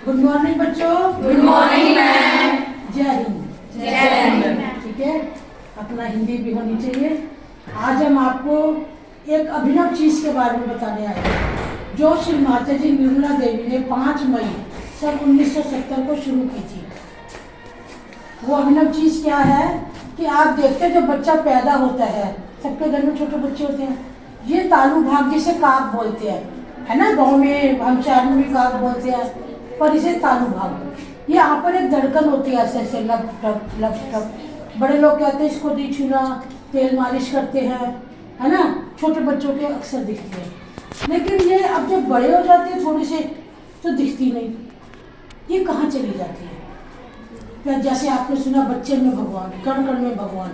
Good morning बच्चों। Good morning ma'am. जय हिंद। जय हिंद। ठीक है, अपना हिंदी भी होनी चाहिए। आज हम आपको एक अभिनव चीज के बारे में बताने आए हैं जो श्री माता जी निर्मला देवी ने 5 मई सन 1970 को शुरू की थी। वो अभिनव चीज क्या है कि आप देखते हैं, जो बच्चा पैदा होता है, सबके घर में छोटे बच्चे होते हैं, ये तालु भाग जिसे काक बोलते हैं, है ना। गाँव में हम शहर में भी काक बोलते हैं, पर इसे तालु भाग। ये यहाँ पर एक धड़कन होती है, ऐसे ऐसे लप टप लप टप। बड़े लोग कहते हैं इसको दी छूना, तेल मालिश करते हैं, है ना। छोटे बच्चों के अक्सर दिखती है, लेकिन ये अब जब बड़े हो जाते हैं थोड़ी से तो दिखती नहीं। ये कहाँ चली जाती है? जैसे आपने सुना बच्चे में भगवान, कण कण में भगवान,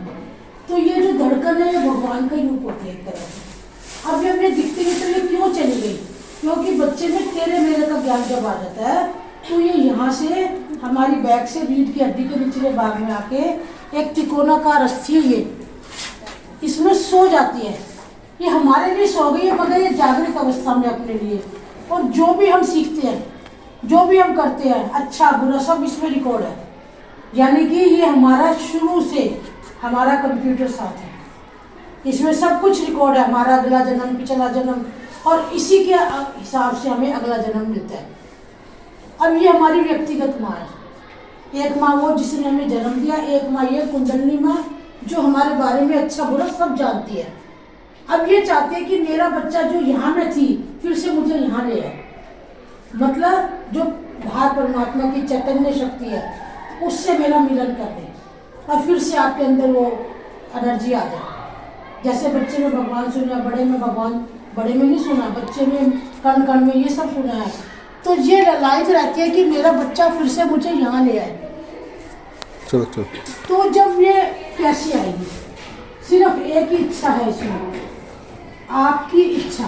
तो ये जो धड़कन है ये भगवान का ही रूप होती है एक तरह से। अब ये हमें दिखती नहीं, तो ये क्यों चली गई? क्योंकि बच्चे में तेरे मेरे का ज्ञान जब आ जाता है तो ये यहाँ से हमारी बैक से रीढ़ की हड्डी के निचले भाग में आके एक तिकोनाकार अस्थि है, ये इसमें सो जाती है। ये हमारे लिए सो गई है, मगर ये जागृत अवस्था में अपने लिए। और जो भी हम सीखते हैं, जो भी हम करते हैं, अच्छा बुरा सब इसमें रिकॉर्ड है। यानी कि ये हमारा शुरू से हमारा कंप्यूटर साथ है, इसमें सब कुछ रिकॉर्ड है, हमारा अगला जन्म, पिछला जन्म, और इसी के हिसाब से हमें अगला जन्म मिलता है। अब ये हमारी व्यक्तिगत माँ है। एक माँ वो जिसने हमें जन्म दिया, एक माँ ये कुंडलिनी माँ जो हमारे बारे में अच्छा बुरा सब जानती है। अब ये चाहते हैं कि मेरा बच्चा जो यहाँ में थी फिर से मुझे यहाँ ले आए, मतलब जो बाहर परमात्मा की चैतन्य शक्ति है उससे मेरा मिलन कर दे और फिर से आपके अंदर वो एनर्जी आ जाए। जैसे बच्चे में भगवान सुना, बड़े में भगवान, बड़े में नहीं सुना, बच्चे में कण कण में ये सब सुना है। तो ये लाइफ रहती है कि मेरा बच्चा फिर से मुझे यहाँ ले आए। चलो चलो। तो जब ये कैसे आएगी? सिर्फ एक ही इच्छा है इसमें, आपकी इच्छा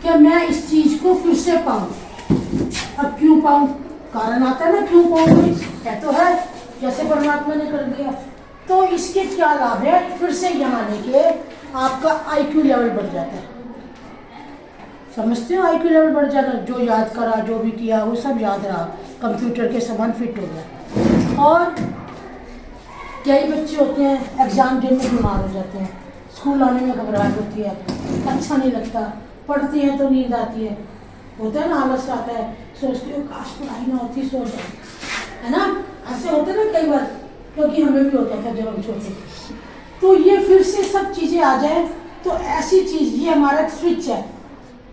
कि मैं इस चीज को फिर से पाऊँ। अब क्यों पाऊँ? कारण आता है ना, क्यों पाऊँगी है तो है, जैसे परमात्मा ने कर दिया। तो इसके क्या लाभ है? फिर से यहाँ आने के आपका IQ लेवल बढ़ जाता है। समझते हो? IQ लेवल बढ़ जाना, जो याद करा, जो भी किया वो सब याद रहा, कंप्यूटर के समान फिट हो गया। और कई बच्चे होते हैं एग्जाम डे में बीमार हो जाते हैं, स्कूल आने में घबराहट होती है, अच्छा नहीं लगता, पढ़ते हैं तो नींद आती है, होता है ना, आलस आता है, सोचते हो काश पढ़ाई ना होती, सो जाए, है ना। ऐसे होते ना कई बार, क्योंकि हमें भी होता था जब हम छोटे थे। तो ये फिर से सब चीज़ें आ जाए तो ऐसी चीज़, ये हमारा एक स्विच है,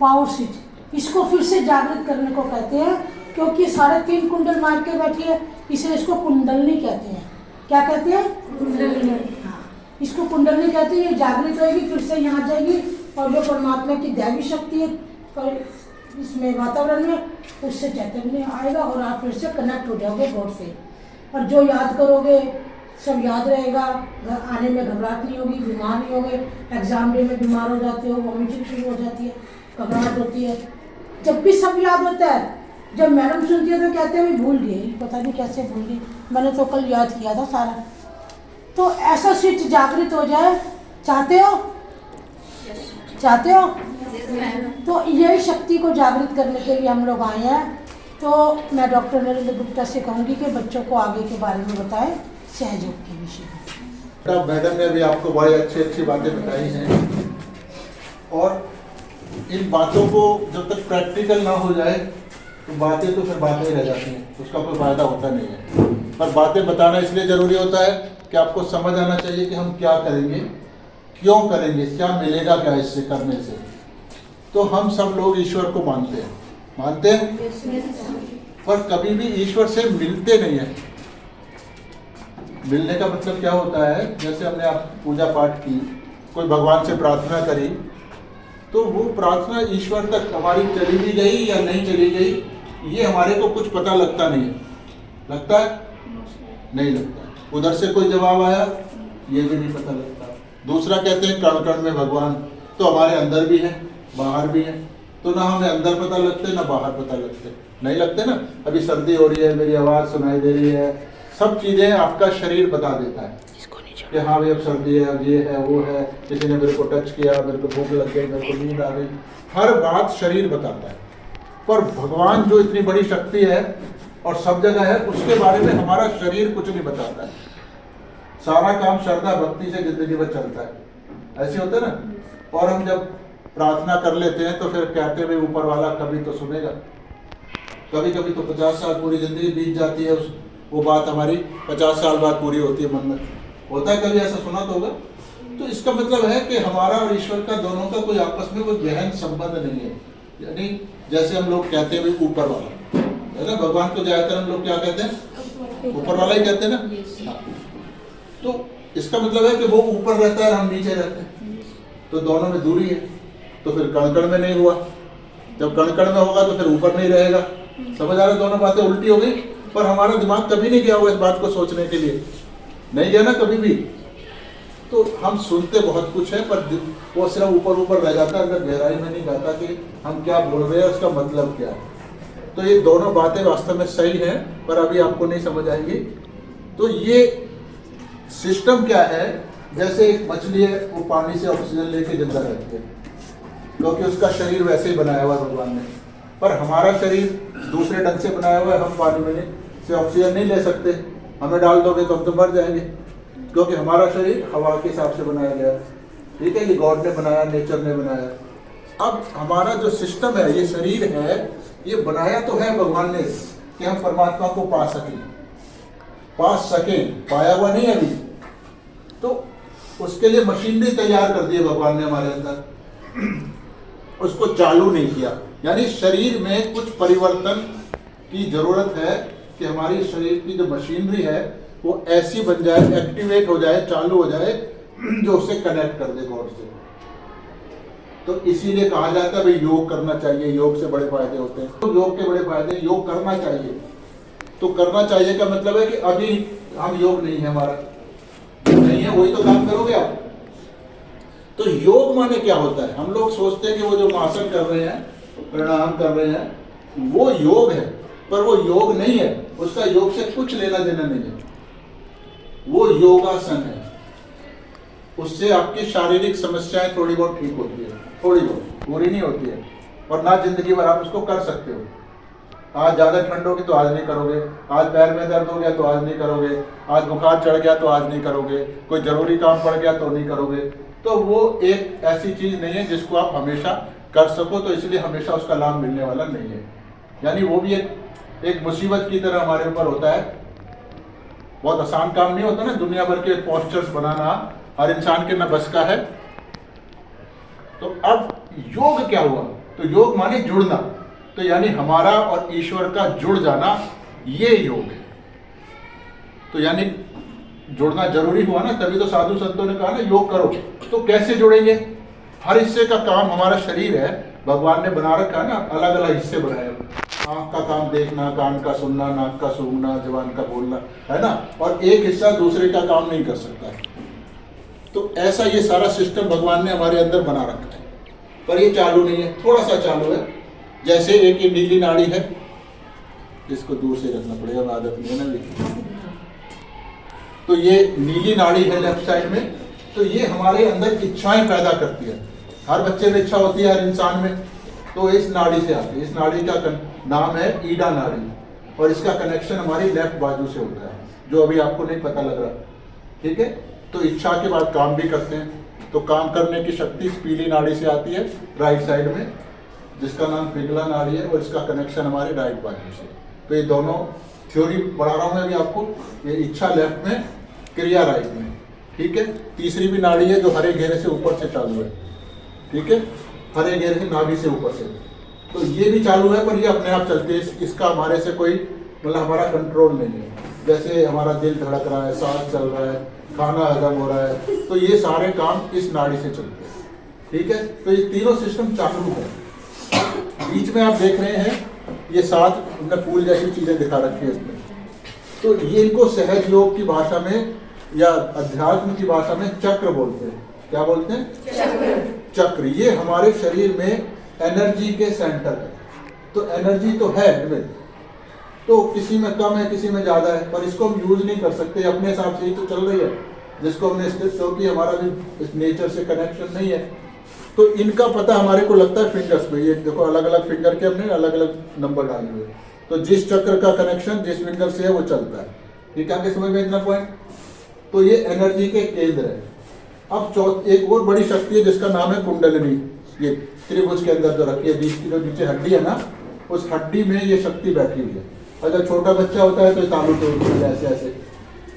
पावर स्विच, इसको फिर से जागृत करने को कहते हैं। क्योंकि 3.5 कुंडल मार के बैठी है, इसलिए इसको कुंडलनी कहते हैं। क्या कहते हैं? कुंडलनी। हाँ, इसको कुंडलनी कहते हैं। ये जागृत होगी, फिर से यहाँ जाएगी, और जो परमात्मा की दैवी शक्ति है इसमें वातावरण में, उससे चैतन्य आएगा और आप फिर से कनेक्ट हो जाओगे गॉड से। और जो याद करोगे सब याद रहेगा, आने में घबराहट नहीं होगी, बीमार नहीं होगे। एग्जाम डे में बीमार हो जाते हो, वॉमिटिंग शुरू हो जाती है, घबराहट होती है, जब भी सब याद होता है। जब मैडम सुनती है तो कहते हैं भूल गई, पता नहीं कैसे भूल गई, मैंने तो कल याद किया था सारा। तो ऐसा स्विच जागृत हो जाए, चाहते हो? चाहते हो? तो यही शक्ति को जागृत करने के लिए हम लोग आए हैं। तो मैं डॉक्टर नरेंद्र गुप्ता से कहूँगी कि बच्चों को आगे के बारे में बताएं, सहयोग के विषय में। मैडम ने अभी आपको बड़ी अच्छी बातें बताई हैं, और इन बातों को जब तक प्रैक्टिकल ना हो जाए तो बातें तो फिर बातें ही रह जाती हैं, उसका कोई फ़ायदा होता नहीं है। पर बातें बताना इसलिए ज़रूरी होता है कि आपको समझ आना चाहिए कि हम क्या करेंगे, क्यों करेंगे, क्या मिलेगा क्या इससे करने से। तो हम सब लोग ईश्वर को मानते हैं, पर कभी भी ईश्वर से मिलते नहीं हैं। मिलने का मतलब क्या होता है, जैसे हमने आप पूजा पाठ की, कोई भगवान से प्रार्थना करी, तो वो प्रार्थना ईश्वर तक हमारी चली भी गई या नहीं चली गई, ये हमारे को कुछ पता लगता नहीं है। लगता है? नहीं लगता। उधर से कोई जवाब आया, ये भी नहीं पता लगता। दूसरा कहते हैं कण कण में भगवान, तो हमारे अंदर भी है बाहर भी है, तो ना हमें अंदर पता लगते ना बाहर पता लगते, नहीं लगते ना। अभी सर्दी हो रही है, मेरी आवाज़ सुनाई दे रही है, सब चीज़ें आपका शरीर बता देता है कि हाँ भाई अब सर्दी है, अब ये है वो है, किसी ने मेरे को टच किया, मेरे को भूख लग गई, मेरे को नींद आ गई, हर बात शरीर बताता है। पर भगवान जो इतनी बड़ी शक्ति है और सब जगह है, उसके बारे में हमारा शरीर कुछ नहीं बताता है। सारा काम श्रद्धा भक्ति से जिंदगी भर चलता है, ऐसे होता है ना। और हम जब प्रार्थना कर लेते हैं तो फिर कहते हैं भाई ऊपर वाला कभी तो सुनेगा। कभी कभी तो 50 साल पूरी जिंदगी बीत जाती है, वो बात हमारी 50 साल बाद पूरी होती है मन्नत। होता है कभी ऐसा सुना तो होगा। तो इसका मतलब है कि हमारा और ईश्वर का दोनों का कोई आपस में कोई गहन संबंध नहीं है। यानी जैसे हम लोग कहते हैं भाई ऊपर वाला है ना, भगवान को ज्यादातर हम लोग क्या कहते हैं, ऊपर वाला ही कहते हैं ना। हाँ। तो इसका मतलब है कि वो ऊपर रहता है और हम नीचे रहते हैं, तो दोनों में दूरी है। तो फिर कण-कण में नहीं हुआ, जब कण-कण में होगा तो फिर ऊपर नहीं रहेगा। समझ आ रहा है? दोनों बातें उल्टी हो गई। पर हमारा दिमाग कभी नहीं गया हुआ इस बात को सोचने के लिए, नहीं गया ना कभी भी। तो हम सुनते बहुत कुछ है, पर वो सिर्फ ऊपर ऊपर रह जाता है, अगर गहराई में नहीं जाता कि हम क्या बोल रहे हैं, उसका मतलब क्या है। तो ये दोनों बातें वास्तव में सही हैं, पर अभी आपको नहीं समझ आएंगी। तो ये सिस्टम क्या है, जैसे एक मछली है, वो पानी से ऑक्सीजन लेके जिंदा रहती है, क्योंकि उसका शरीर वैसे ही बनाया हुआ है भगवान ने। पर हमारा शरीर दूसरे ढंग से बनाया हुआ है, हम पानी में से ऑक्सीजन नहीं ले सकते। हमें डाल दोगे तो हम तो मर जाएंगे, क्योंकि हमारा शरीर हवा के हिसाब से बनाया गया। ठीक है, ये गॉड ने बनाया, नेचर ने बनाया। अब हमारा जो सिस्टम है, ये शरीर है, ये बनाया तो है भगवान ने कि हम परमात्मा को पा सकें, पाया हुआ नहीं है अभी। तो उसके लिए मशीनरी तैयार कर दी है भगवान ने हमारे अंदर, उसको चालू नहीं किया। यानी शरीर में कुछ परिवर्तन की जरूरत है कि हमारी शरीर की जो मशीनरी है वो ऐसी बन जाए, एक्टिवेट हो जाए, चालू हो जाए, जो उससे कनेक्ट कर दे गॉड से। तो इसीलिए कहा जाता है भाई योग करना चाहिए, योग से बड़े फायदे होते हैं। तो योग के बड़े फायदे, योग करना चाहिए। तो करना चाहिए का मतलब है कि अभी हम योग नहीं है, हमारा नहीं है, वही तो काम करोगे आप। तो योग माने क्या होता है? हम लोग सोचते हैं कि वो जो आसन कर रहे हैं, प्रणाम कर रहे हैं, वो योग है, पर वो योग नहीं है। उसका योग से कुछ लेना देना नहीं है। वो योगासन है, उससे आपकी शारीरिक समस्याएं थोड़ी बहुत ठीक होती है, थोड़ी बहुत, पूरी नहीं होती है। और ना जिंदगी भर आप उसको कर सकते हो। आज ज़्यादा ठंड होगी तो आज नहीं करोगे, आज पैर में दर्द हो गया तो आज नहीं करोगे, आज बुखार चढ़ गया तो आज नहीं करोगे, कोई ज़रूरी काम पड़ गया तो नहीं करोगे। तो वो एक ऐसी चीज़ नहीं है जिसको आप हमेशा कर सको, तो इसलिए हमेशा उसका लाभ मिलने वाला नहीं है। यानी वो भी एक मुसीबत की तरह हमारे ऊपर होता है। बहुत आसान काम नहीं होता ना, दुनिया भर के पोस्चर्स बनाना हर इंसान के न बस का है। तो अब योग क्या हुआ? तो योग माने जुड़ना। तो यानी हमारा और ईश्वर का जुड़ जाना, ये योग है। तो यानी जुड़ना जरूरी हुआ ना, तभी तो साधु संतों ने कहा ना योग करो। तो कैसे जुड़ेंगे? हर हिस्से का काम, हमारा शरीर है, भगवान ने बना रखा है ना, अलग अलग हिस्से बनाए। आँख का काम देखना, कान का सुनना, नाक का सूंघना, जबान का बोलना, है ना। और एक हिस्सा दूसरे का काम नहीं कर सकता है। तो ऐसा ये सारा सिस्टम भगवान ने हमारे अंदर बना रखा है, पर ये चालू नहीं है, थोड़ा सा चालू है। जैसे एक ये नीली नाड़ी है, इसको दूर से रखना पड़ेगा, आदत नहीं है ना। तो ये नीली नाड़ी है लेफ्ट साइड में, तो ये हमारे अंदर इच्छाएं पैदा करती है। हर बच्चे में इच्छा होती है, हर इंसान में। तो इस नाड़ी से आती है। इस नाड़ी का नाम है ईडा नाड़ी, और इसका कनेक्शन हमारी लेफ्ट बाजू से होता है, जो अभी आपको नहीं पता लग रहा। ठीक है, तो इच्छा के बाद काम भी करते हैं। तो काम करने की शक्ति इस पीली नाड़ी से आती है राइट साइड में, जिसका नाम पिंगला नाड़ी है, और इसका कनेक्शन हमारे राइट बाजू से। तो ये दोनों थ्योरी पढ़ा रहा हूँ मैं अभी आपको। ये इच्छा लेफ्ट में, क्रिया राइट में। ठीक है, तीसरी भी नाड़ी है जो हरे घेरे से ऊपर से चालू है। ठीक है, हरे घेरे से नाभि से ऊपर से, तो ये भी चालू है, पर ये अपने आप चलती है। इसका हमारे से कोई मतलब हमारा कंट्रोल नहीं है। जैसे हमारा दिल धड़क रहा है, सांस चल रहा है, खाना हजम हो रहा है, तो ये सारे काम इस नाड़ी से चलते हैं। ठीक है, तो ये तीनों सिस्टम चालू है। बीच में आप देख रहे हैं ये 7 हमने फूल जैसी चीजें दिखा रखी है इसमें। तो ये इनको सहज योग की भाषा में या अध्यात्म की भाषा में चक्र बोलते हैं। क्या बोलते हैं? चक्र। ये हमारे शरीर में एनर्जी के सेंटर है। तो एनर्जी तो है इनमें, तो किसी में कम है, किसी में ज्यादा है, पर इसको हम यूज नहीं कर सकते, अपने हिसाब से ही तो चल रही है जिसको हमने स्थित, क्योंकि हमारा भी इस नेचर से कनेक्शन नहीं है। तो इनका पता हमारे को लगता है फिंगर्स में। ये देखो अलग अलग फिंगर के हमने अलग अलग नंबर डाले हुए, तो जिस चक्र का कनेक्शन जिस फिंगर से है वो चलता है। ये क्या समझ में इतना पॉइंट? तो ये एनर्जी के केंद्र है। अब एक और बड़ी शक्ति है जिसका नाम है कुंडलिनी। ये त्रिभुज के अंदर जो रखी है, 20 किलो नीचे हड्डी है ना, उस हड्डी में ये शक्ति बैठी हुई है। अगर छोटा बच्चा होता है तो तालू तोड़ती है ऐसे ऐसे,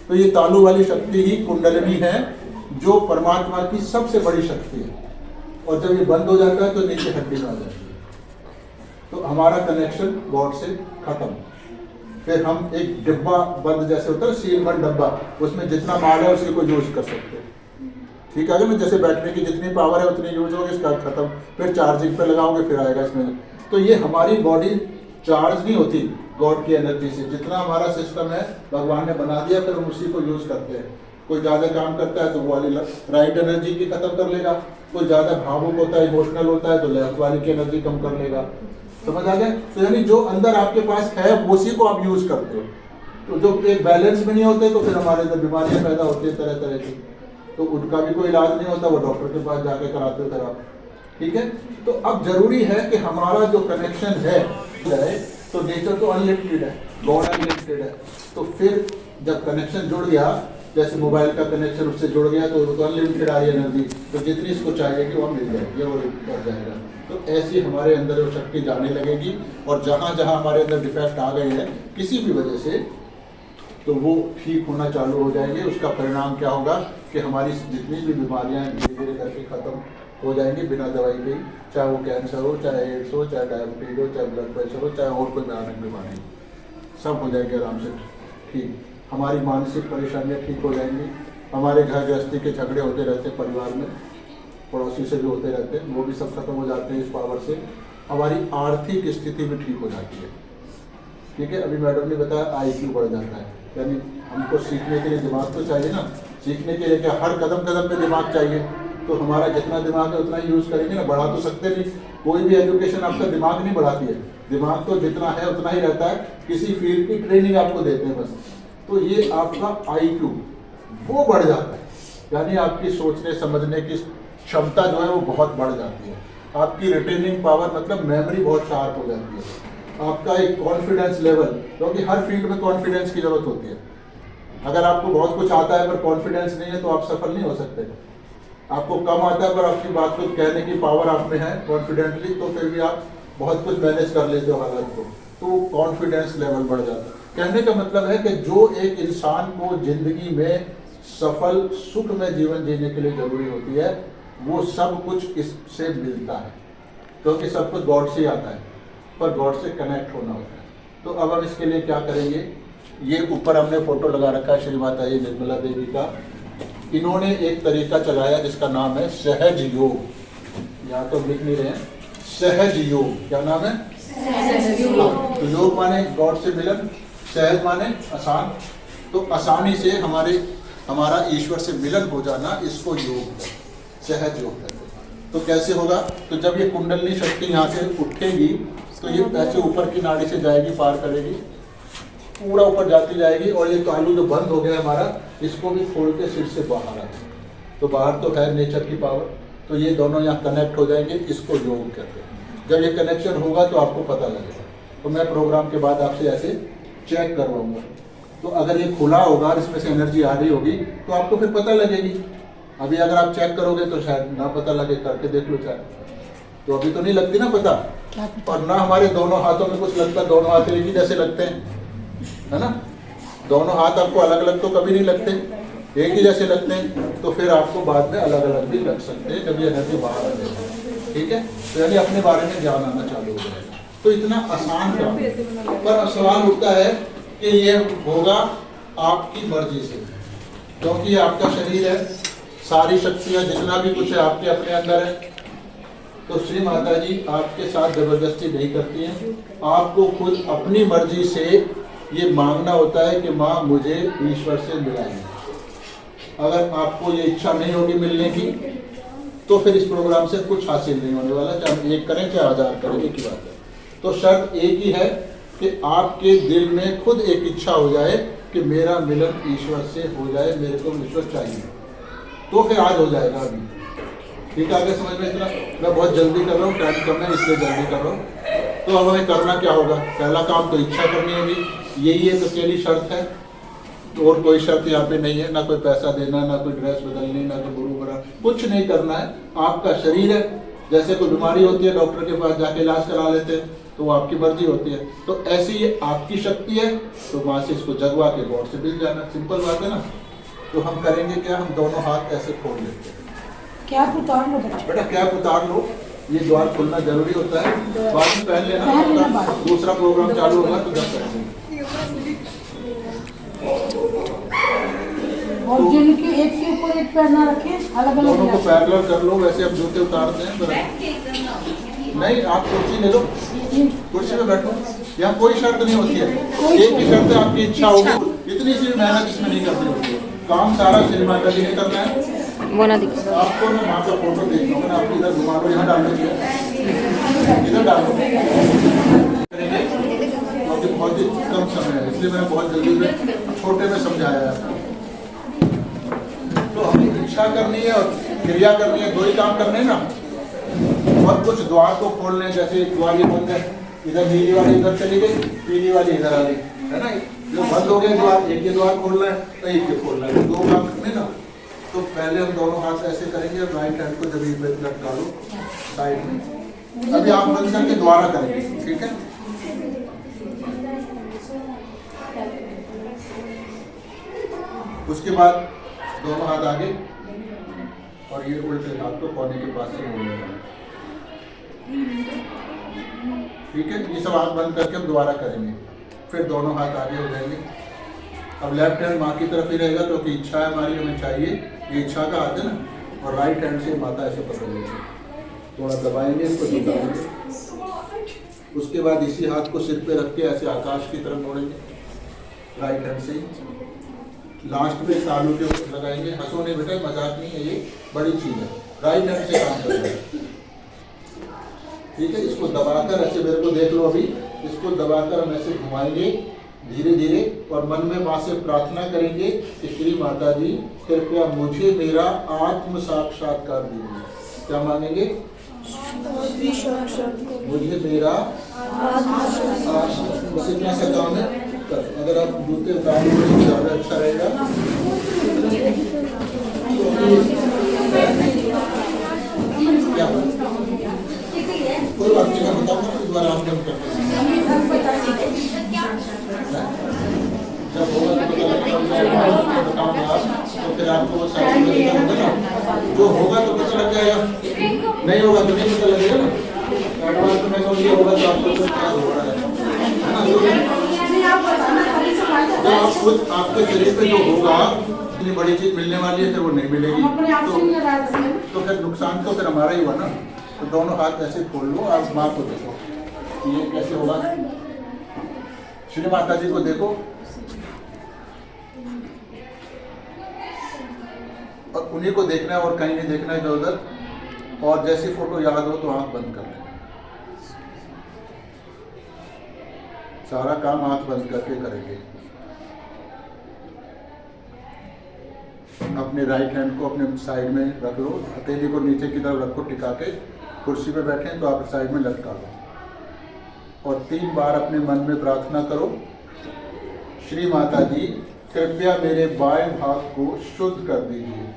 तो ये तालू वाली शक्ति ही कुंडलिनी है, जो परमात्मा की सबसे बड़ी शक्ति है। और जब ये बंद हो जाता है तो नीचे हड्डी में आ जाती है, तो हमारा कनेक्शन गॉड से खत्म। फिर हम एक डिब्बा बंद जैसे होता है, सीलबंद डब्बा, उसमें जितना माल है उसी को यूज कर सकते हैं। ठीक है ना, जैसे बैटरी की जितनी पावर है उतनी यूज होगी, इसका खत्म, फिर चार्जिंग पे लगाओगे फिर आएगा इसमें। तो ये हमारी बॉडी चार्ज नहीं होती गॉड की एनर्जी से। जितना हमारा सिस्टम है भगवान ने बना दिया, फिर हम उसी को यूज करते हैं। कोई ज्यादा काम करता है तो वो वाली राइट एनर्जी की खत्म कर लेगा, कोई ज्यादा भावुक होता है, इमोशनल होता है, तो लेफ्ट वाली की एनर्जी कम कर लेगा। समझ आ गया? तो यानी जो अंदर आपके पास है उसी को आप यूज करते हो। तो जो एक बैलेंस में नहीं होते तो फिर हमारे अंदर बीमारियां पैदा होती है तरह तरह की, तो उनका भी कोई इलाज नहीं होता, वो डॉक्टर के पास जाके कराते हो फिर आप। ठीक है, तो अब जरूरी है कि हमारा जो कनेक्शन है, तो नेचर तो अनलिमिटेड है, गॉड अनलिमिटेड है। तो फिर जब कनेक्शन जुड़ गया, जैसे मोबाइल का कनेक्शन उससे जुड़ गया, तो अनलिमिटेड आ रही एनर्जी, तो जितनी इसको चाहिए कि वह मिल जाएगी और बढ़ जाएगा। तो ऐसी हमारे अंदर वो शक्ति जाने लगेगी, और जहाँ जहाँ हमारे अंदर डिफेक्ट आ गए हैं किसी भी वजह से, तो वो ठीक होना चालू हो जाएंगे। उसका परिणाम क्या होगा कि हमारी जितनी भी बीमारियां धीरे धीरे करके खत्म हो जाएंगी बिना दवाई के, चाहे वो कैंसर हो, चाहे एड्स हो, चाहे डायबिटीज हो, चाहे ब्लड प्रेशर हो, चाहे और कोई भयानक बीमारी, सब हो जाएगी आराम से ठीक। हमारी मानसिक परेशानियां ठीक हो जाएंगी। हमारे घर गृहस्थी के झगड़े होते रहते हैं, परिवार में पड़ोसी से भी होते रहते हैं, वो भी सब खत्म हो जाते हैं इस पावर से। हमारी आर्थिक स्थिति भी ठीक हो जाती है। ठीक है, अभी मैडम ने बताया IQ बढ़ जाता है, यानी हमको सीखने के लिए दिमाग तो चाहिए ना। सीखने के लिए क्या हर कदम कदम पे दिमाग चाहिए, तो हमारा जितना दिमाग है उतना यूज करेंगे ना, बढ़ा तो सकते नहीं। कोई भी एजुकेशन आपका दिमाग नहीं बढ़ाती है, दिमाग तो जितना है उतना ही रहता है, किसी फील्ड की ट्रेनिंग आपको देते हैं बस। तो ये आपका IQ वो बढ़ जाता है, यानी आपकी सोचने समझने की क्षमता जो है वो बहुत बढ़ जाती है। आपकी रिटेनिंग पावर मतलब मेमोरी बहुत शार्प हो जाती है। आपका एक कॉन्फिडेंस लेवल, क्योंकि हर फील्ड में कॉन्फिडेंस की जरूरत होती है। अगर आपको बहुत कुछ आता है पर कॉन्फिडेंस नहीं है तो आप सफल नहीं हो सकते। आपको कम आता है पर आपकी बात को कहने की पावर आप में है कॉन्फिडेंटली, तो फिर भी आप बहुत कुछ मैनेज कर लेते हो हालात को, तो कॉन्फिडेंस लेवल बढ़ जाता है। कहने का मतलब है कि जो एक इंसान को जिंदगी में सफल सुख में जीवन जीने के लिए जरूरी होती है, वो सब कुछ इससे मिलता है, क्योंकि सब कुछ गॉड से आता है, पर गॉड से कनेक्ट होना होता है। तो अब हम इसके लिए क्या करेंगे, ये ऊपर हमने फोटो लगा रखा है श्री माता जी निर्मला देवी का। इन्होंने एक तरीका चलाया जिसका नाम है सहज योग। यहाँ तो लिख नहीं रहे हैं, सहज योग। क्या नाम है? सहज योग। तो योग माने गॉड से मिलन, सहज माने आसान, तो आसानी से हमारा ईश्वर से मिलन हो जाना, इसको योग सहज योग कहते हैं। तो कैसे होगा, तो जब ये कुंडलिनी शक्ति यहाँ से उठेगी तो ये ऐसे ऊपर की नाड़ी से जाएगी, पार करेगी, पूरा ऊपर जाती जाएगी, और ये तालू जो बंद हो गया हमारा, इसको भी खोल के सिर से बाहर आए। तो बाहर तो है नेचर की पावर, तो ये दोनों यहाँ कनेक्ट हो जाएंगे, इसको योग कहते हैं। जब ये कनेक्शन होगा तो आपको पता लगेगा। तो मैं प्रोग्राम के बाद आपसे ऐसे चेक करवाऊंगा, तो अगर ये खुला होगा और इसमें से एनर्जी आ रही होगी तो आपको फिर पता लगेगी। अभी अगर आप चेक करोगे तो शायद ना पता लगे, करके देख लो चाहे। तो अभी तो नहीं लगती ना पता, और ना हमारे दोनों हाथों में कुछ लगता, दोनों हाथ एक ही जैसे लगते हैं, है ना। दोनों हाथ आपको अलग अलग तो कभी नहीं लगते, एक ही जैसे लगते हैं। तो फिर आपको बाद में अलग अलग भी लग सकते हैं जब ये एनर्जी बाहर आ जाएगी। ठीक है, तो यानी अपने बारे में ज्ञान आना चालू हो जाएगा। तो इतना आसान काम, पर अब सवाल उठता है कि ये होगा आपकी मर्जी से, क्योंकि ये आपका शरीर है, सारी शक्तियाँ जितना भी कुछ है आपके अपने अंदर है। तो श्री माता जी आपके साथ जबरदस्ती नहीं करती हैं, आपको खुद अपनी मर्जी से ये मांगना होता है कि माँ मुझे ईश्वर से मिलाइए। अगर आपको ये इच्छा नहीं होगी मिलने की तो फिर इस प्रोग्राम से कुछ हासिल नहीं होने वाला, चाहे हम 1 करें चाहे 1000 करें, एक ही बात है। तो शर्त एक ही है कि आपके दिल में खुद एक इच्छा हो जाए कि मेरा मिलन ईश्वर से हो जाए, मेरे को ईश्वर चाहिए, तो फिर आज हो जाएगा। अभी ठीक है, आगे समझ में? इतना मैं बहुत जल्दी कर रहा हूँ, टाइम कम है इसलिए जल्दी कर रहा हूँ। तो अब हमें करना क्या होगा? पहला काम तो इच्छा करनी होगी, यही एक अकेली शर्त है, तो और कोई शर्त यहाँ पे नहीं है, ना कोई पैसा देना, ना कोई ड्रेस बदलनी, ना कोई गुरु बना, कुछ नहीं करना है। आपका शरीर है, जैसे कोई बीमारी होती है डॉक्टर के पास जाके इलाज करा लेते हैं, तो वो आपकी मर्जी होती है। तो ऐसी ये आपकी शक्ति है, तो वहाँ से इसको जगवा के गॉड से मिल जाना, सिंपल बात है ना। तो हम करेंगे क्या, हम दोनों हाथ ऐसे खोल लेते हैं। क्या उतार लो बेटा, क्या उतार लो, ये द्वार खुलना जरूरी होता है, बाद में पहन लेना, दूसरा प्रोग्राम चालू होगा तो जब करेंगे। और जिनके एक के ऊपर एक पैर ना रखे, अलग अलग दोनों को पैरेलल कर लो। वैसे अब जूते उतारते हैं, नहीं आप कुर्सी ले लो, कुर्सी में बैठो, यहाँ कोई शर्त नहीं होती है, एक ही शर्त है आपकी इच्छा होगी। इतनी सी मेहनत इसमें नहीं करनी होती है, काम सारा श्री माता जी ने करना है। आपको ना माँ का फोटो देख लो, आप इधर घुमा लो, यहाँ डाल लीजिए, इधर डालो करेंगे, क्योंकि बहुत ही कम समय है, इसलिए मैंने बहुत जल्दी में छोटे में समझाया है। तो हमें इच्छा करनी है और क्रिया करनी है, दो ही काम करने हैं ना। और कुछ द्वार को खोलने, जैसे द्वार ये बंद है, इधर नीली वाली इधर चली गई, पीली वाली इधर आ गई, है ना। जो बंद हो गए द्वार, एक ही द्वार खोलना है तो एक ही खोलना है, दो काम करने ना। तो पहले हम दोनों हाथ ऐसे करेंगे, राइट हैंड को जमीन पे लटका लो साइड में। अभी आप बंद करके दोबारा करेंगे, ठीक है। उसके बाद दोनों हाथ आगे और ये उल्टे हाथ को कोने के पास से मोड़ने वाला, ठीक है। ये सब हाथ बंद करके हम दोबारा करेंगे, फिर दोनों हाथ आगे हो जाएंगे। अब लेफ्ट हैंड माँ की तरफ ही रहेगा, क्योंकि इच्छा है हमारी, हमें चाहिए, ये इच्छा का हाथ है ना। और राइट हैंड से माता ऐसे पकड़ लेंगे, थोड़ा दबाएंगे, इसको दबाएंगे। उसके बाद इसी हाथ को सिर पे रख के ऐसे आकाश की तरफ मोड़ेंगे राइट हैंड से। लास्ट में तालू के ऊपर लगाएंगे, हंसो नहीं बेटा, मजाक नहीं है, ये बड़ी चीज है। राइट हैंड से काम करेंगे, ठीक है। इसको दबाकर ऐसे, मेरे को देख लो अभी, इसको दबाकर हम ऐसे घुमाएंगे धीरे धीरे, और मन में माँ से प्रार्थना करेंगे कि श्री माता जी कृपया मुझे मेरा आत्म साक्षात्कार दीजिए। क्या मांगेंगे? मुझे मेरा बस इतना सा काम है। अगर आप जूते उतार तो ज़्यादा अच्छा रहेगा। क्या कोई बात नहीं, मैं बताऊँगा, दोबारा आप जब करते हैं जब होगा तो पता लगेगा, बताऊँगा तो फिर आपको वो सारी चीज़ें होगा ना, जो होगा तो पता लग जाएगा, नहीं होगा तो नहीं पता लगेगा ना। एडवांस में तो ये होगा तो आपको कुछ क्या हो रहा है ना। तो आप खुद आपके शरीर पे जो होगा, इतनी बड़ी चीज़ मिलने वाली है, फिर वो नहीं मिलेगी, तो फिर नुकसान तो फिर हमारा ही हुआ ना। तो दोनों हाथ ऐसे खोल लो, आप माँ को देखो ये कैसे होगा, श्री माता जी को देखो, और उन्हीं को देखना है और कहीं नहीं देखना है इधर उधर। और जैसी फोटो याद हो तो आंख बंद कर लेना, सारा काम आंख बंद करके करेंगे। अपने राइट हैंड को अपने साइड में रख लो, हथेली को नीचे की तरफ रखो टिका के, कुर्सी पे बैठे हैं तो आप साइड में लटका लो और 3 बार अपने मन में प्रार्थना करो, श्री माता जी कृपया मेरे बाएं भाग को शुद्ध कर दीजिए।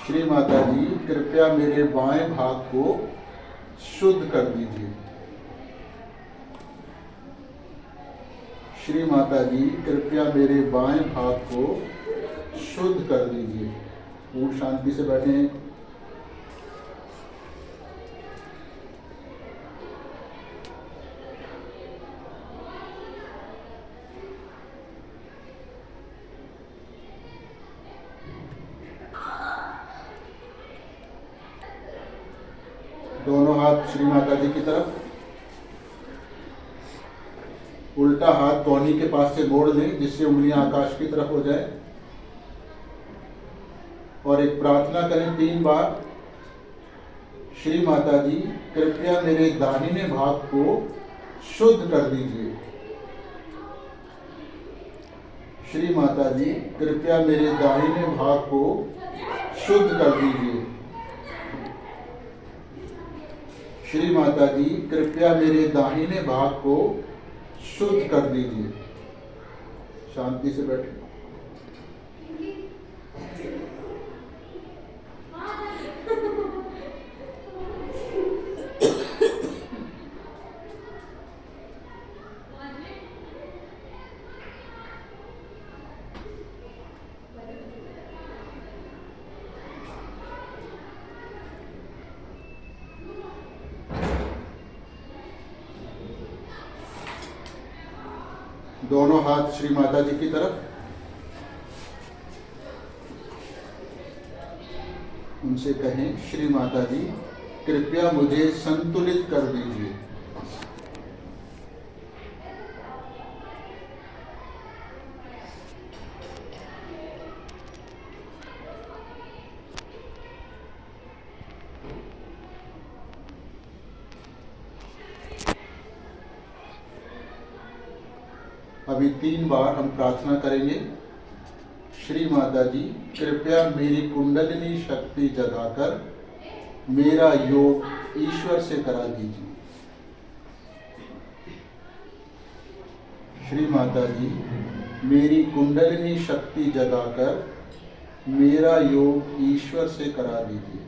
श्री माता जी कृपया मेरे बाएं भाग को शुद्ध कर दीजिए। श्री माता जी कृपया मेरे बाएं भाग को शुद्ध कर दीजिए। पूर्ण शांति से बैठे। दोनों हाथ श्री माता जी की तरफ, उल्टा हाथ कौनी के पास से मोड़ लें जिससे उंगलियां आकाश की तरफ हो जाए और एक प्रार्थना करें 3 बार। श्री माता जी कृपया मेरे दाहिने भाग को शुद्ध कर दीजिए। श्री माता जी कृपया मेरे दाहिने भाग को शुद्ध कर दीजिए। श्री माता जी कृपया मेरे दाहिने भाग को शुद्ध कर दीजिए। शांति से बैठे। दोनों हाथ श्री माता जी की तरफ, उनसे कहें श्री माता जी कृपया मुझे संतुलित कर दीजिए। अभी 3 बार हम प्रार्थना करेंगे। श्री माता जी कृपया मेरी कुंडलिनी शक्ति जगाकर मेरा योग ईश्वर से करा दीजिए। श्री माता जी मेरी कुंडलिनी शक्ति जगाकर मेरा योग ईश्वर से करा दीजिए।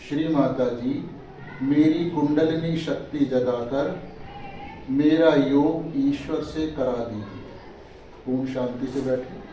श्री माता जी मेरी कुंडलिनी शक्ति जगाकर मेरा योग ईश्वर से करा दीजिए। ओम शांति से बैठे।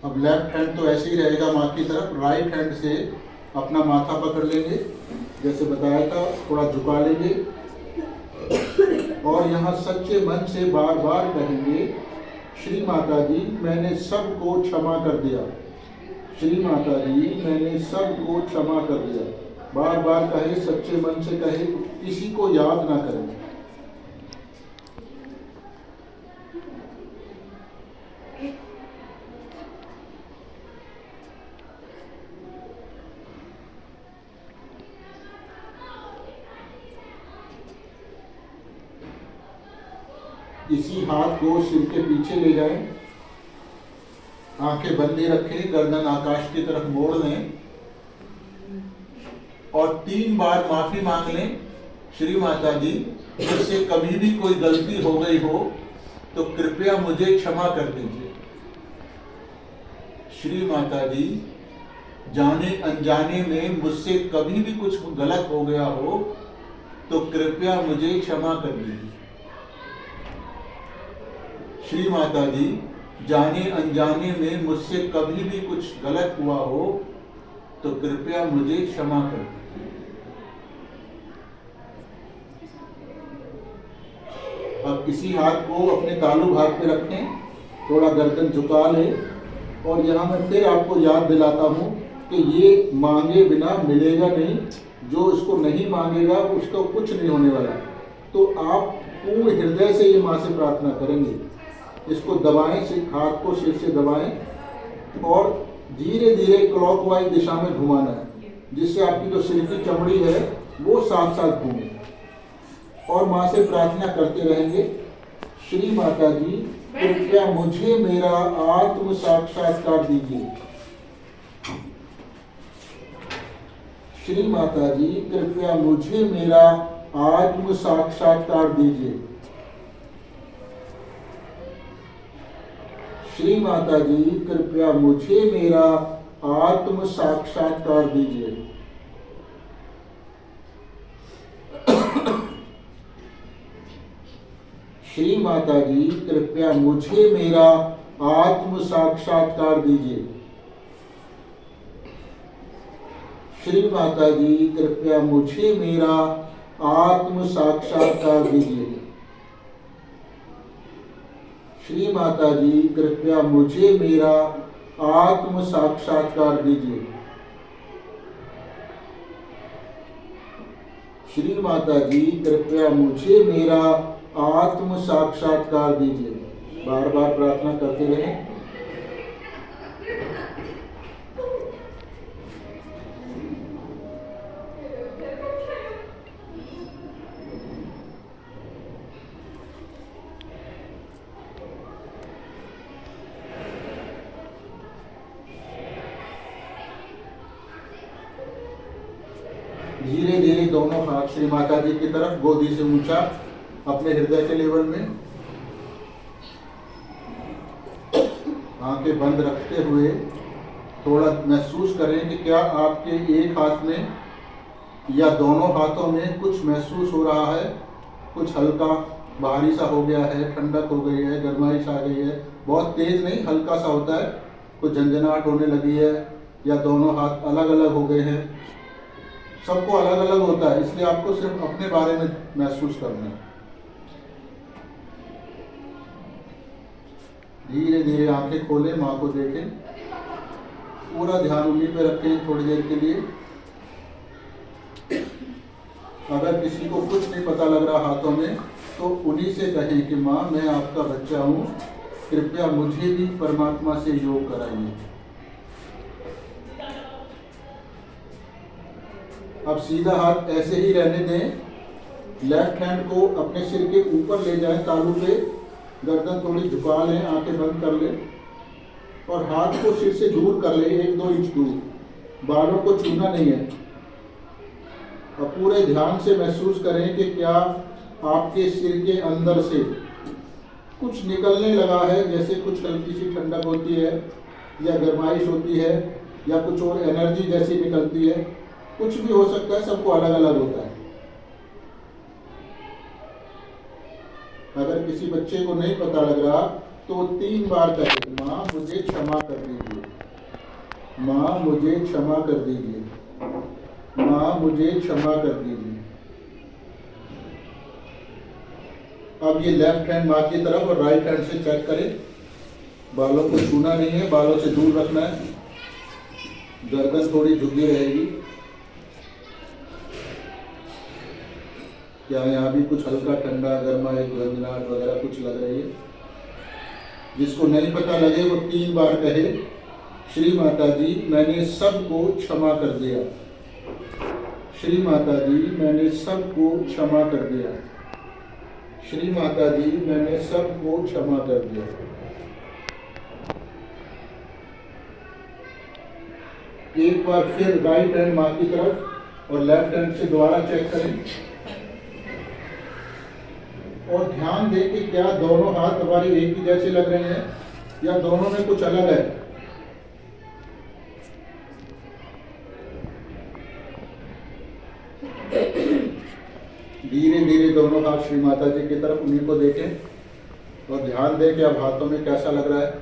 अब लेफ्ट हैंड तो ऐसे ही रहेगा माँ की तरफ, राइट हैंड से अपना माथा पकड़ लेंगे जैसे बताया था, थोड़ा झुका लेंगे और यहाँ सच्चे मन से बार बार कहेंगे श्री माता जी मैंने सबको क्षमा कर दिया। श्री माता जी मैंने सबको क्षमा कर दिया। बार बार कहे, सच्चे मन से कहे, किसी को याद ना करें। इसी हाथ को सिर के पीछे ले जाएं, आंखें बंदी रखें, गर्दन आकाश की तरफ मोड़ लें और 3 बार माफी मांग लें। श्री माता जी मुझसे कभी भी कोई गलती हो गई हो तो कृपया मुझे क्षमा कर दीजिए। श्री माता जी जाने अनजाने में मुझसे कभी भी कुछ गलत हो गया हो तो कृपया मुझे क्षमा कर दीजिए। श्री माता जी जाने अनजाने में मुझसे कभी भी कुछ गलत हुआ हो तो कृपया मुझे क्षमा कर दीजिए। अब इसी हाथ को अपने तालू भाग पे रखें, थोड़ा गर्दन झुका लें और यहाँ मैं फिर आपको याद दिलाता हूँ कि ये मांगे बिना मिलेगा नहीं। जो इसको नहीं मांगेगा उसको कुछ नहीं होने वाला। तो आप पूर्ण हृदय से ये माँ से प्रार्थना करेंगे। इसको दबाएं, हाथ को सिर से दबाएं और धीरे धीरे क्लॉकवाइज दिशा में घुमाना है जिससे आपकी जो सिर की चमड़ी है वो साथ साथ घूमे और माँ से प्रार्थना करते रहेंगे। श्री माता जी कृपया मुझे मेरा आत्म साक्षात्कार दीजिए। श्री माता जी कृपया मुझे मेरा आत्म साक्षात्कार दीजिए। श्री माता जी कृपया मुझे मेरा आत्म साक्षात्कार दीजिए। श्री माता जी कृपया मुझे मेरा आत्म साक्षात्कार दीजिए। श्री माता जी कृपया मुझे मेरा आत्म साक्षात्कार दीजिए। श्री माता जी कृपया मुझे मेरा आत्म साक्षात्कार दीजिए। श्री माता जी कृपया मुझे मेरा आत्म साक्षात्कार दीजिए। बार बार प्रार्थना करते रहें। धीरे धीरे दोनों हाथ श्री माता जी की तरफ गोदी से ऊंचा अपने हृदय के लेवल में, आंखें बंद रखते हुए थोड़ा महसूस करें कि क्या आपके एक हाथ में या दोनों हाथों में कुछ महसूस हो रहा है। कुछ हल्का भारी सा हो गया है, ठंडक हो गई है, गर्माइश आ गई है। बहुत तेज नहीं, हल्का सा होता है। कुछ झंझनाहट होने लगी है या दोनों हाथ अलग अलग हो गए हैं। सबको अलग अलग होता है, इसलिए आपको सिर्फ अपने बारे में महसूस करना है। धीरे धीरे आंखें खोलें, माँ को देखें, पूरा ध्यान उन्हीं पे रखें थोड़ी देर के लिए। अगर किसी को कुछ नहीं पता लग रहा हाथों में, तो उन्हीं से कहें कि माँ मैं आपका बच्चा हूँ, कृपया मुझे भी परमात्मा से योग कराइए। अब सीधा हाथ ऐसे ही रहने दें। लेफ्ट हैंड को अपने सिर के ऊपर ले जाएं, तालू पे, गर्दन थोड़ी झुका लें, आंखें बंद कर लें और हाथ को सिर से दूर कर लें, 1-2 इंच दूर। बालों को छूना नहीं है। और पूरे ध्यान से महसूस करें कि क्या आपके सिर के अंदर से कुछ निकलने लगा है, जैसे कुछ हल्की सी ठंडक होती है या गर्माइश होती है या कुछ और एनर्जी जैसी निकलती है। कुछ भी हो सकता है, सबको अलग अलग होता है। अगर किसी बच्चे को नहीं पता लग रहा तो 3 बार कहे, माँ मुझे क्षमा कर दीजिए, माँ मुझे क्षमा कर दीजिए, माँ मुझे क्षमा कर दीजिए। अब ये लेफ्ट हैंड माँ की तरफ और राइट हैंड से चेक करें। बालों को छूना नहीं है, बालों से दूर रखना है। गर्दन थोड़ी झुकी रहेगी। क्या यहाँ भी कुछ हल्का ठंडा गर्मा है, झंझनाहट वगैरह कुछ लग रही है? जिसको नहीं पता लगे वो 3 बार कहे, श्री माता जी मैंने सबको क्षमा कर दिया, श्री माता जी मैंने सबको क्षमा कर दिया, श्री माता जी मैंने सबको क्षमा कर दिया। एक बार फिर राइट हैंड माँ की तरफ और लेफ्ट हैंड से दोबारा चेक करें और ध्यान दें कि क्या दोनों हाथ हमारे एक ही जैसे लग रहे हैं या दोनों में कुछ अलग है। धीरे धीरे दोनों हाथ श्री माता जी की तरफ उन्हीं को देखें और ध्यान दें कि अब हाथों में कैसा लग रहा है।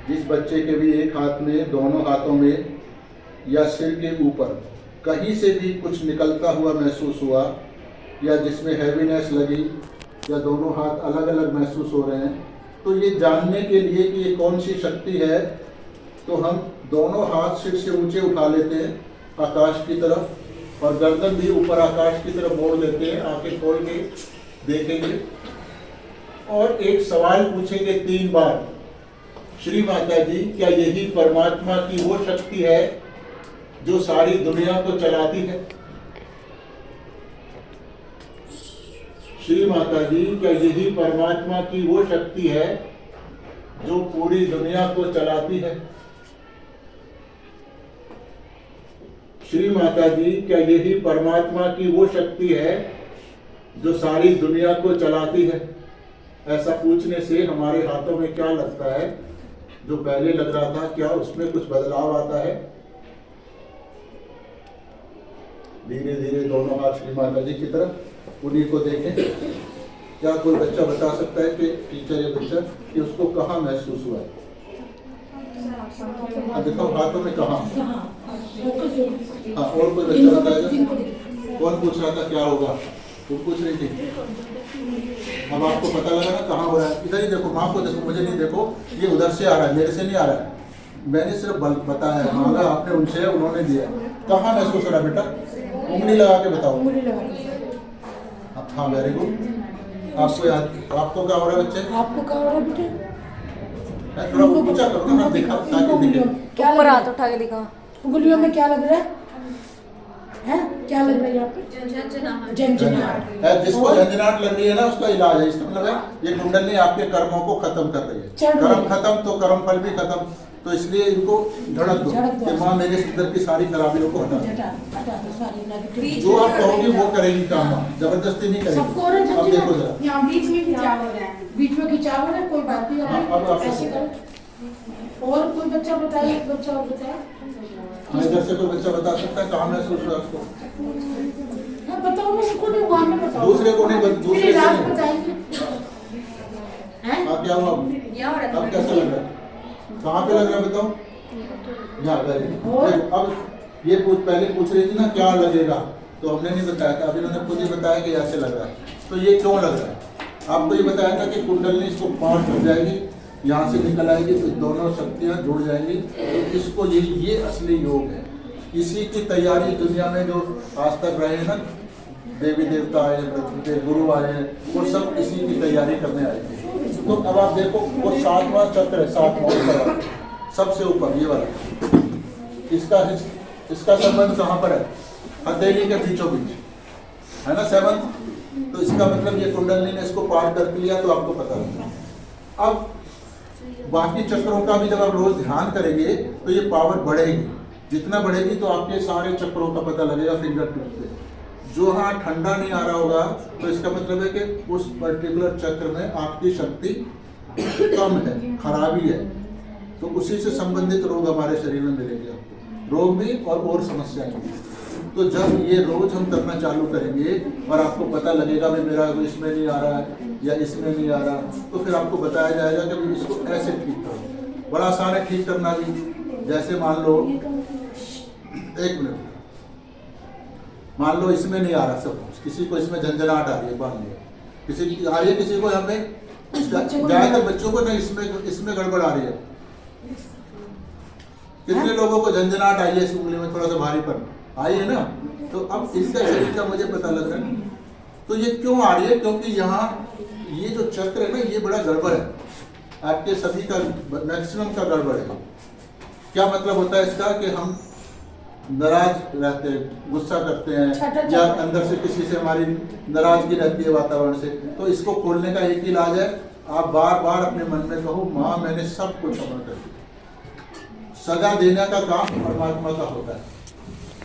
जिस बच्चे के भी एक हाथ में, दोनों हाथों में या सिर के ऊपर कहीं से भी कुछ निकलता हुआ महसूस हुआ या जिसमें हैवीनेस लगी या दोनों हाथ अलग अलग महसूस हो रहे हैं, तो ये जानने के लिए कि ये कौन सी शक्ति है, तो हम दोनों हाथ सिर से ऊंचे उठा लेते हैं आकाश की तरफ और गर्दन भी ऊपर आकाश की तरफ मोड़ लेते हैं। आंखें खोल के देखेंगे और एक सवाल पूछेंगे 3 बार, श्री माता जी क्या यही परमात्मा की वो शक्ति है जो सारी दुनिया को चलाती है? श्री माता जी क्या यही परमात्मा की वो शक्ति है जो पूरी दुनिया को चलाती है? श्री माता जी क्या यही परमात्मा की वो शक्ति है जो सारी दुनिया को चलाती है। ऐसा पूछने से हमारे हाथों में क्या लगता है, जो पहले लग रहा था क्या उसमें कुछ बदलाव आता है? धीरे धीरे दोनों हाथ श्री माता जी की तरफ, उन्हीं को देखें। क्या कोई बच्चा बता सकता है कि टीचर या बच्चा कि उसको कहाँ महसूस हुआ है? देखो हाथों में कहाँ? हाँ, और कोई बच्चा बताएगा? कौन पूछ रहा था क्या होगा? तुम पूछ रही थी। अब आपको पता लगा ना कहाँ हो रहा है? इधर ही देखो, माँ को देखो, मुझे नहीं देखो। ये उधर से आ रहा है, मेरे से नहीं आ रहा है। मैंने सिर्फ बताया है, मांगा आपने उनसे, उन्होंने दिया। कहाँ महसूस हो रहा है बेटा? उंगली लगा के बताओ। हाँ, वेरी गुड। आपको याद, आपको क्या हो रहा है बच्चे? आपको क्या हो रहा है बेटे? थोड़ा ऊंचा करो ना, दिखा ताकि दिखे। क्या ऊपर हाथ उठा के दिखा। उंगलियों में क्या लग रहा है? हैं? क्या लग रहा है यहाँ पे? झंझनाहट। जिसको झंझनाहट लग रही है ना, उसका इलाज है। इसका मतलब है ये कुंडली आपके कर्मों को खत्म कर रही है। कर्म खत्म तो कर्म फल भी खत्म। तो इसलिए इनको झड़क दो कि माँ मेरे अंदर की सारी खराबियों को हटा दो। जो आप कहोगे वो करेगी काम, जबरदस्ती नहीं करेगी। सबको हो रहा है अब देखो जरा, यहाँ बीच में खिंचाव हो रहा है, बीच में खिंचाव हो रहा है, कोई बात नहीं। अब आप ऐसे करो। और कोई बच्चा बताए, एक बच्चा और बताया। इधर से कोई बच्चा बता सकता है कहाँ महसूस हुआ उसको? बताओ ना, उनको नहीं, वहाँ में बताओ। दूसरे को नहीं, दूसरे इलाज को नहीं। बताएंगे। हाँ, क्या हुआ अब कैसा लग रहा है? कहाँ पे लग रहा है बताओ? यहाँ वेरी। अब ये पहले पूछ रही थी ना क्या लगेगा, तो हमने नहीं बताया था। अभी उन्होंने खुद ही बताया कि ऐसे लग रहा है। तो ये क्यों लग रहा है? आपको ये बताया था कि कुंडली इसको पार कर जाएगी, यहाँ से निकल आएगी, तो दोनों शक्तियाँ जुड़ जाएंगी। तो इसको ये असली योग है। इसी की तैयारी दुनिया में जो आज तक रहे ना, देवी देवता आए, गुरु आए, वो सब इसी की तैयारी करने आए थे। तो अब आप देखो, वो 7वां चक्र है, 7वां ऊपर, सबसे ऊपर ये वाला। इसका संबंध कहाँ पर है? हथेली के बीचों बीच है ना, 7। तो इसका मतलब ये कुंडली ने इसको पार कर लिया, तो आपको पता लगा। अब बाकी चक्रों का भी जब आप रोज ध्यान करेंगे तो ये पावर बढ़ेगी। जितना बढ़ेगी तो आपके सारे चक्रों का पता लगेगा फिंगर टिप पे। जो हाँ ठंडा नहीं आ रहा होगा, तो इसका मतलब है कि उस पर्टिकुलर चक्र में आपकी शक्ति कम है, खराबी है। तो उसी से संबंधित रोग हमारे शरीर में मिलेंगे आपको, रोग भी और समस्याएं भी। तो जब ये रोज हम करना चालू करेंगे और आपको पता लगेगा भाई मेरा इसमें नहीं आ रहा है या इसमें नहीं आ रहा, तो फिर आपको बताया जाएगा कि इसको ऐसे ठीक करो। बड़ा आसान है ठीक करना भी। जैसे मान लो, एक मिनट, मान लो इसमें नहीं आ रहा सब कुछ, किसी को इसमें झंझनाहट आ रही है, मान लिया किसी की आ रही है, किसी को यहाँ पे ज्यादातर बच्चों को नहीं, इसमें गड़बड़ आ रही है। कितने लोगों को झंझनाहट आई है इस उंगली में, थोड़ा सा भारीपन आई है ना? तो अब इसका शरीर का मुझे पता लग रहा है। तो ये क्यों आ रही है? क्योंकि यहाँ ये जो चक्र है ना, ये बड़ा गड़बड़ है। आपके सभी का मैक्सिमम का गड़बड़ है। क्या मतलब होता है इसका कि हम नाराज रहते हैं, गुस्सा करते हैं, या अंदर से किसी से हमारी नाराजगी रहती है वातावरण से। तो इसको खोलने का एक ही इलाज है, आप बार बार अपने मन में कहो, माँ मैंने सब कुछ क्षमा कर दिया। सजा देने का काम परमात्मा का होता है,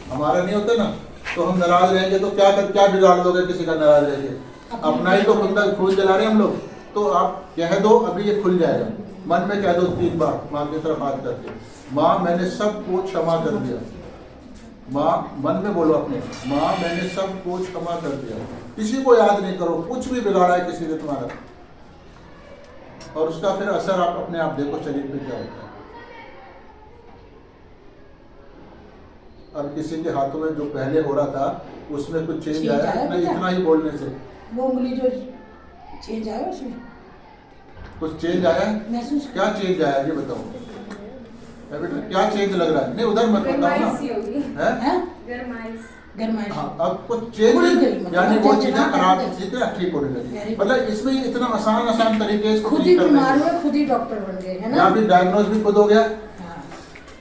हमारा नहीं होता ना। तो हम नाराज रहेंगे तो क्या बिगाड़ दोगे किसी का नाराज रहेंगे? अपना ही तो खून जला रहे हैं हम लोग। तो आप कह दो, अभी ये खुल जाएगा। मन में कह दो 3 बार, माँ की तरफ हाथ करके, माँ मैंने सबको क्षमा कर दिया। माँ मन में बोलो अपने, माँ मैंने सबको क्षमा कर दिया। किसी को याद नहीं करो, कुछ भी बिगाड़ा है किसी ने तुम्हारा, और उसका फिर असर आप अपने आप देखो शरीर पे क्या होता है। अब किसी के हाथों में जो पहले हो रहा था उसमें कुछ चेंज आया ना? इतना ही बोलने से वो उंगली जो चेंज आया, उसमें कुछ चेंज आया? महसूस क्या चेंज आया ये बताओ बेटा, क्या चेंज लग रहा है? नहीं उधर मत बताओ ना, है गरमाइश। हाँ, अब कुछ चेंज, यानी वो चीजें खराब चीजें ठीक होने लगी। मतलब इसमें इतना आसान तरीके से खुद ही बीमार हुए, खुद ही डॉक्टर बन गए, है ना? यहाँ भी डायग्नोज भी खुद हो गया,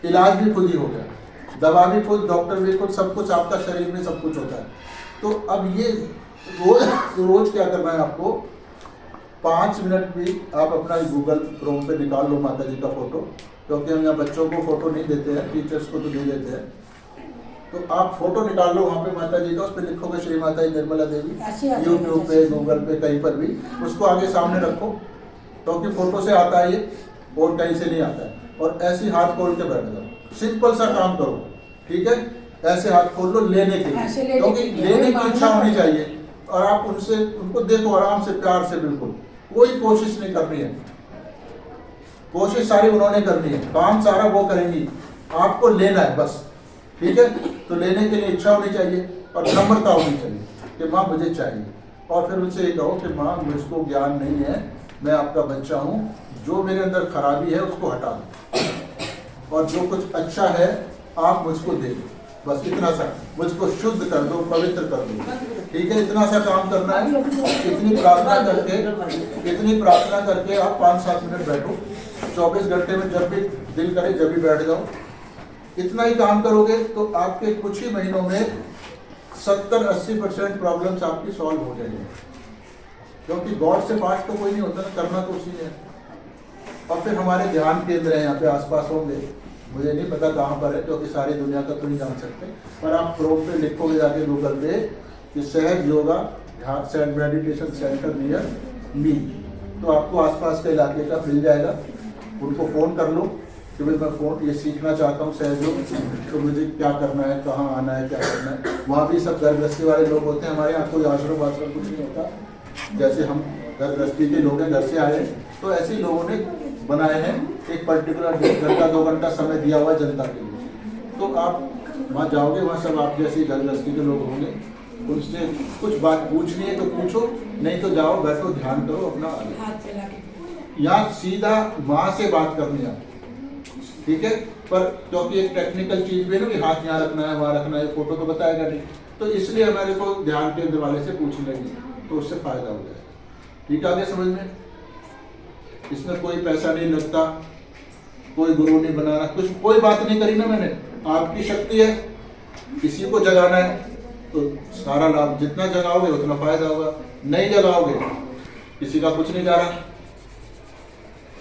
इलाज भी खुद ही हो गया, दवा भी खुद, डॉक्टर भी खुद, सब कुछ आपका शरीर में सब कुछ होता है। तो अब ये रोज क्या करना है आपको, 5 मिनट भी आप अपना गूगल क्रोम पे निकाल लो माता जी का फोटो, क्योंकि हम यहाँ बच्चों को फोटो नहीं देते हैं, टीचर्स को तो दे देते हैं। तो आप फोटो निकाल लो वहाँ पे माता जी का, उस पर लिखोगे श्री माता जी निर्मला देवी, ऐसे आ जाएगा यूट्यूब पे, जैसे। गूगल पे, कहीं पर भी उसको आगे सामने रखो, क्योंकि फोटो से आता है ये और कहीं से नहीं आता है। और ऐसे ही हाथ खोल के बैठ जाओ, सिंपल सा काम करो, ठीक है। ऐसे हाथ खोल लो लेने के ऐसे लिए, लेने क्योंकि के लिए, लेने की मांगना इच्छा होनी पड़ेगा। चाहिए। और आप उनको देखो आराम से, प्यार से, बिल्कुल कोई कोशिश नहीं करनी है, कोशिश सारी उन्होंने करनी है, काम सारा वो करेंगी, आपको लेना है बस, ठीक है। तो लेने के लिए इच्छा होनी चाहिए और नम्रता होनी चाहिए कि माँ मुझे चाहिए। और फिर उनसे ये कहो कि माँ मुझको ज्ञान नहीं है, मैं आपका बच्चा हूँ, जो मेरे अंदर खराबी है उसको हटा दो और जो कुछ अच्छा है आप मुझको दे दो, बस इतना सा, मुझको शुद्ध कर दो, पवित्र कर दो, ठीक है। इतना सा काम करना है। इतनी प्रार्थना करके आप 5-7 मिनट बैठो, 24 घंटे में जब भी दिल करे जब भी बैठ जाओ। इतना ही काम करोगे तो आपके कुछ ही महीनों में 70-80% प्रॉब्लम्स आपकी सॉल्व हो जाएंगी, क्योंकि गॉड से पास तो कोई नहीं होता ना, करना तो उसी ने है। और फिर हमारे ध्यान केंद्र हैं यहाँ पे आसपास होंगे, मुझे नहीं पता कहाँ पर है, क्योंकि सारी दुनिया का तो नहीं जान सकते, पर आप क्रोम पे लिखोगे जाके गूगल पे कि सहज योगा ध्यान मेडिटेशन सेंटर नियर मी, तो आपको आसपास के इलाके का मिल जाएगा। उनको फ़ोन कर लो कि भाई मैं ये सीखना चाहता हूँ सहज योग, तो मुझे क्या करना है, कहाँ आना है, क्या करना है। वहाँ भी सब घर गृहस्थी वाले लोग होते हैं, हमारे यहाँ कोई आश्रम वाश्रम कुछ नहीं होता, जैसे हम घर गृहस्थी के लोग हैं, घर से आए, तो ऐसे ही लोगों ने बनाए हैं एक पर्टिकुलर 1 घंटा 2 घंटा समय दिया हुआ जनता के लिए। तो आप वहाँ जाओगे, वहाँ सब आप जैसे घर गृहस्थी के लोग होंगे, उनसे कुछ बात पूछनी है तो पूछो, नहीं तो जाओ बैठो ध्यान करो अपना। हाथ फैला के यहाँ सीधा माँ से बात करनी है, ठीक है। पर क्योंकि एक टेक्निकल चीज भी है ना कि हाथ यहाँ रखना है वहाँ रखना है, फोटो तो बताएगा नहीं, तो इसलिए हमारे को ध्यान केंद्र वाले से पूछ लेंगे, तो उससे फायदा हो जाएगा। ठीक है, आगे समझ में। इसमें कोई पैसा नहीं लगता, कोई गुरु नहीं बनाना, कुछ कोई बात नहीं करी ना मैंने। आपकी शक्ति है, किसी को जगाना है तो सारा लाभ, जितना जगाओगे उतना फायदा होगा, नहीं जगाओगे किसी का कुछ नहीं जा रहा।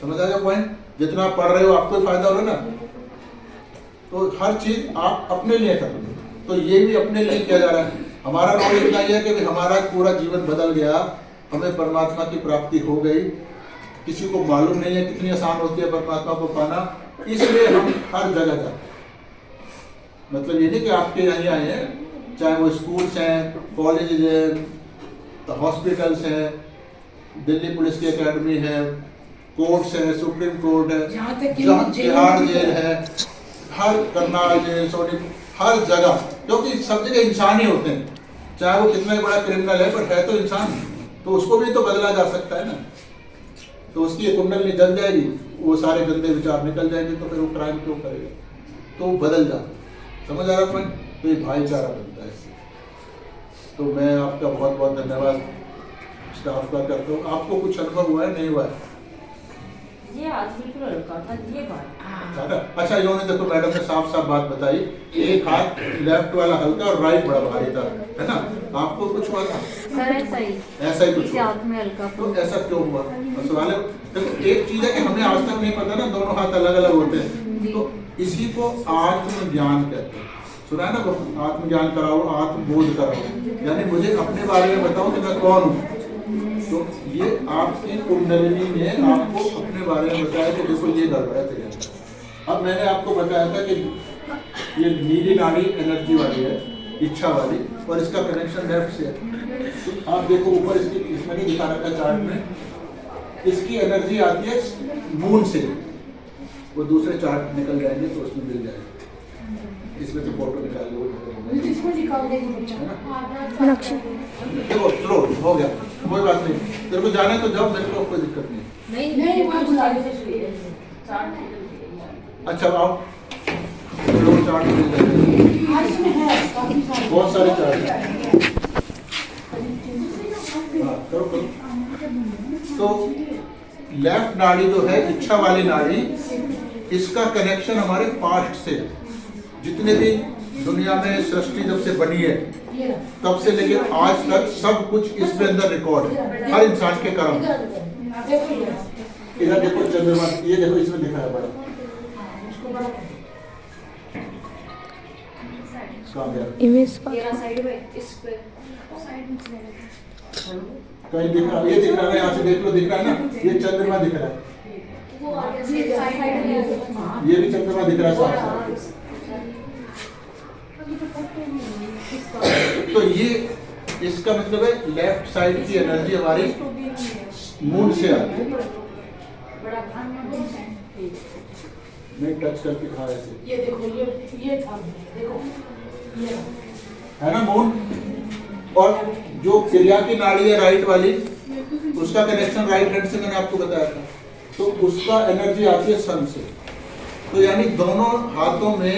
समझ आ गया पॉइंट? जितना आप पढ़ रहे हो आपको फायदा होगा ना, तो हर चीज आप अपने लिए कर लो, तो ये भी अपने लिए किया जा रहा है। हमारा रोल इतना ही है कि हमारा पूरा जीवन बदल गया, हमें परमात्मा की प्राप्ति हो गई। किसी को मालूम नहीं है कितनी आसान होती है परमात्मा को पाना, इसलिए हम हर जगह जाते हैं। मतलब ये नहीं कि आपके यहाँ आए हैं, चाहे वो स्कूल्स हैं, कॉलेज हैं, हॉस्पिटल्स हैं, दिल्ली पुलिस की एकेडमी है, कोर्ट्स है, सुप्रीम कोर्ट है, जहाँ तक कि तिहाड़ जेल है, हर करनाल जेल, सोनी, हर जगह, क्योंकि सब जगह इंसान ही होते हैं। चाहे वो कितना ही बड़ा क्रिमिनल है, पर है तो इंसान, तो उसको भी तो बदला जा सकता है ना। तो उसकी एक कुंडली जल जाएगी, वो सारे गंदे विचार निकल जाएंगे, तो फिर वो क्राइम क्यों करेगा, तो वो बदल जाता। समझ आ रहा है? तो ये भाईचारा बनता है। तो मैं आपका बहुत बहुत धन्यवाद स्टाफ का करता हूँ। आपको कुछ अनुभव हुआ है, नहीं हुआ है? ये आज बिल्कुल हल्का था, ये बात। अच्छा, इन्होंने देखो मैडम ने साफ साफ बात बताई, एक हाथ लेफ्ट वाला हल्का और राइट बड़ा भारी था, है ना? आपको कुछ हुआ था? सर ऐसा ही कुछ इसे हुआ। हाथ में हल्का तो ऐसा क्यों हुआ? सवाल है। देखो एक चीज है कि हमें आज तक नहीं पता ना, दोनों हाथ अलग अलग होते हैं, तो इसी को आत्मज्ञान कहते हैं। सुना है ना, आत्मज्ञान कराओ, आत्मबोध कराओ, यानी मुझे अपने बारे में बताओ कि मैं कौन हूँ। तो ये आपकी कुंडलिनी ने आपको अपने बारे में बताया कि देखो ये गड़बड़ है तेरे अंदर। अब मैंने आपको बताया था कि ये नीली नाड़ी एनर्जी वाली है, इच्छा वाली, और इसका कनेक्शन लेफ्ट से है। तो आप देखो ऊपर इसकी, इसमें नहीं दिखा रखा चार्ट में, इसकी एनर्जी आती है मून से, वो दूसरे चार्ट निकल जाएंगे तो उसमें मिल जाएगा। इसमें से फोटो निकाल लो, इसमें निकाल देंगे बच्चा। देखो स्लो हो गया, कोई बात नहीं। तेरे को जाना है तो जाओ, मेरे को कोई दिक्कत नहीं। नहीं वहाँ बुला लो। अच्छा आओ, लोग चार्ट मिल जाएंगे, हाँ, इसमें है काफी सारे, बहुत सारे चार्ट हैं। हाँ करो करो। तो लेफ्ट नाड़ी जो है, इच्छा वाली नाड़ी, इसका कनेक्शन हमारे पास्ट से, जितने भी दुनिया में सृष्टि जब से बनी है तब से लेके आज तक सब कुछ इसके अंदर रिकॉर्ड है, हर इंसान के कर्म। इधर देखो चंद्रमा, ये देखो इसमें लिखा है बड़ा, कहाँ गया? इमेज तेरा साइड में इस पे कहीं दिख रहा है? ये दिख रहा है, यहाँ से देख लो, दिख रहा है ना, ये चंद्रमा दिख रहा है, वो आगे से साइड में ये भी चंद्रमा दिख रहा है साफ साफ। तो ये इसका मतलब है लेफ्ट साइड की एनर्जी हमारी मून से आती है। मैं टच करके खा ऐसे, ये देखो, ये था, देखो ये है ना मून। और जो क्रिया की नाड़ी है राइट वाली, उसका कनेक्शन राइट हैंड से मैंने आपको बताया था, तो उसका एनर्जी आती है सन से। तो यानी दोनों हाथों में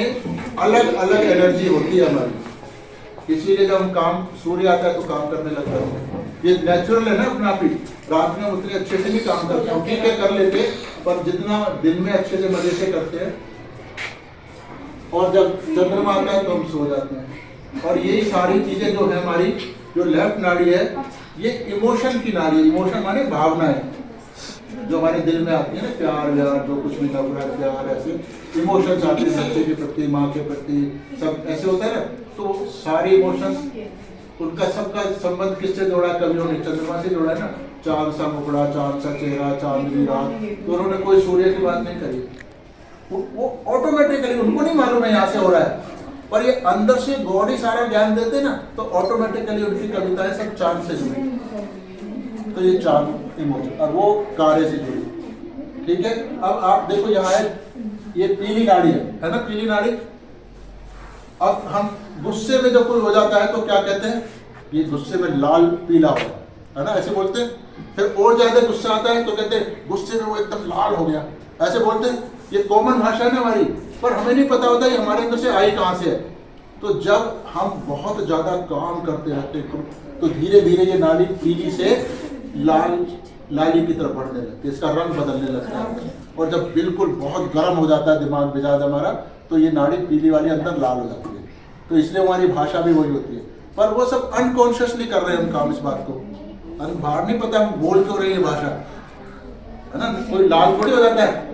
अलग अलग एनर्जी होती है हमारी, इसीलिए जब हम काम, सूर्य आता है तो काम करने लगता है। ये नेचुरल है ना अपने आप ही, रात में उतने अच्छे से नहीं काम करते हम, ठीक है कर लेते, पर जितना दिन में अच्छे से मजे से करते हैं, और जब चंद्रमा आता है तो हम सो जाते हैं। और यही सारी चीजें जो है हमारी, जो लेफ्ट नाड़ी है, ये इमोशन की नाड़ी है। इमोशन माने भावनाएं जो हमारे दिल में आती है ना, प्यार व्यार जो कुछ भी नफरत प्यार, ऐसे इमोशंस आते हैं बच्चे के प्रति, माँ के प्रति, सब ऐसे होता है ना। तो सारे इमोशंस, उनका सबका संबंध किससे जोड़ा है? कवियों ने चंद्रमा से जोड़ा है ना। चांद सा मुखड़ा, चांद सा चेहरा, चांदनी रात, तो उन्होंने कोई सूर्य की बात नहीं करी, वो ऑटोमेटिकली, उनको नहीं मालूम है यहाँ से हो रहा है, पर ये अंदर से गॉड ही सारा ज्ञान देते ना, तो ऑटोमेटिकली उनकी कविताएं सब चांद से जुड़ी। तो ये चांद इमोशन, और वो कार्य से जुड़ी। ठीक है, अब आप देखो यहाँ है, ये पीली नाड़ी है ना, पीली नाड़ी। अब हम गुस्से में जब कोई हो जाता है तो क्या कहते हैं? ये गुस्से में लाल पीला हो, है ना, ऐसे बोलते हैं। फिर और ज्यादा गुस्सा आता है तो कहते हैं गुस्से में वो एकदम लाल हो गया, ऐसे बोलते हैं। ये कॉमन भाषा है ना हमारी, पर हमें नहीं पता होता ये हमारे अंदर से आई कहाँ से है। तो जब हम बहुत ज्यादा काम करते रहते हैं तो धीरे धीरे ये नाली पीली से लाली की तरफ बढ़ने लगती है, इसका रंग बदलने लगता है। और जब बिल्कुल बहुत गर्म हो जाता है दिमाग मिजाज हमारा, तो ये नाड़ी पीली वाली अंदर लाल हो जाती है। तो इसलिए हमारी भाषा भी वही होती है, पर वो सब अनकॉन्शियसली कर रहे हैं हम काम इस बात को, बाहर नहीं पता हम बोल क्यों रहे हैं भाषा, है ना। कोई लाल थोड़ी हो जाता है,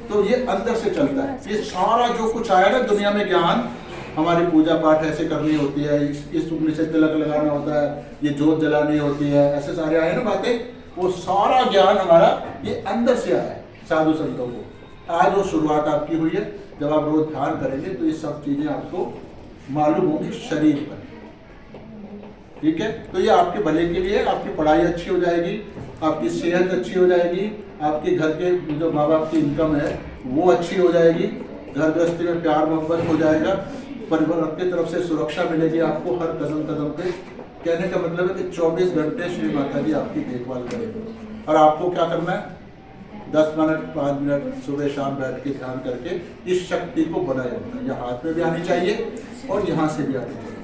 तो ये अंदर से चलता है। ये सारा जो कुछ आया ना दुनिया में ज्ञान, हमारी पूजा पाठ ऐसे करनी होती है, इस उंगली से तिलक लगाना होता है, ये जोत जलानी होती है, ऐसे सारे आए ना बातें, वो सारा ज्ञान हमारा ये अंदर से आया है साधु संतों को। आज वो शुरुआत आपकी हुई है, जब आप रोज ध्यान करेंगे तो ये सब चीजें आपको मालूम होंगी शरीर पर। ठीक है, तो ये आपके भले के लिए, आपकी पढ़ाई अच्छी हो जाएगी, आपकी सेहत अच्छी हो जाएगी, आपके घर के जो माँ बाप की इनकम है वो अच्छी हो जाएगी, घर गृहस्थी में प्यार मोहब्बत हो जाएगा, परिवार की तरफ से सुरक्षा मिलेगी आपको हर कदम कदम पे। कहने का मतलब है कि 24 घंटे श्री माता जी आपकी देखभाल करेंगे। और आपको क्या करना है? 10 मिनट 5 मिनट सुबह शाम बैठ के ध्यान करके इस शक्ति को बनाए रखना। यह हाथ में भी आनी चाहिए और यहाँ से भी आनी चाहिए,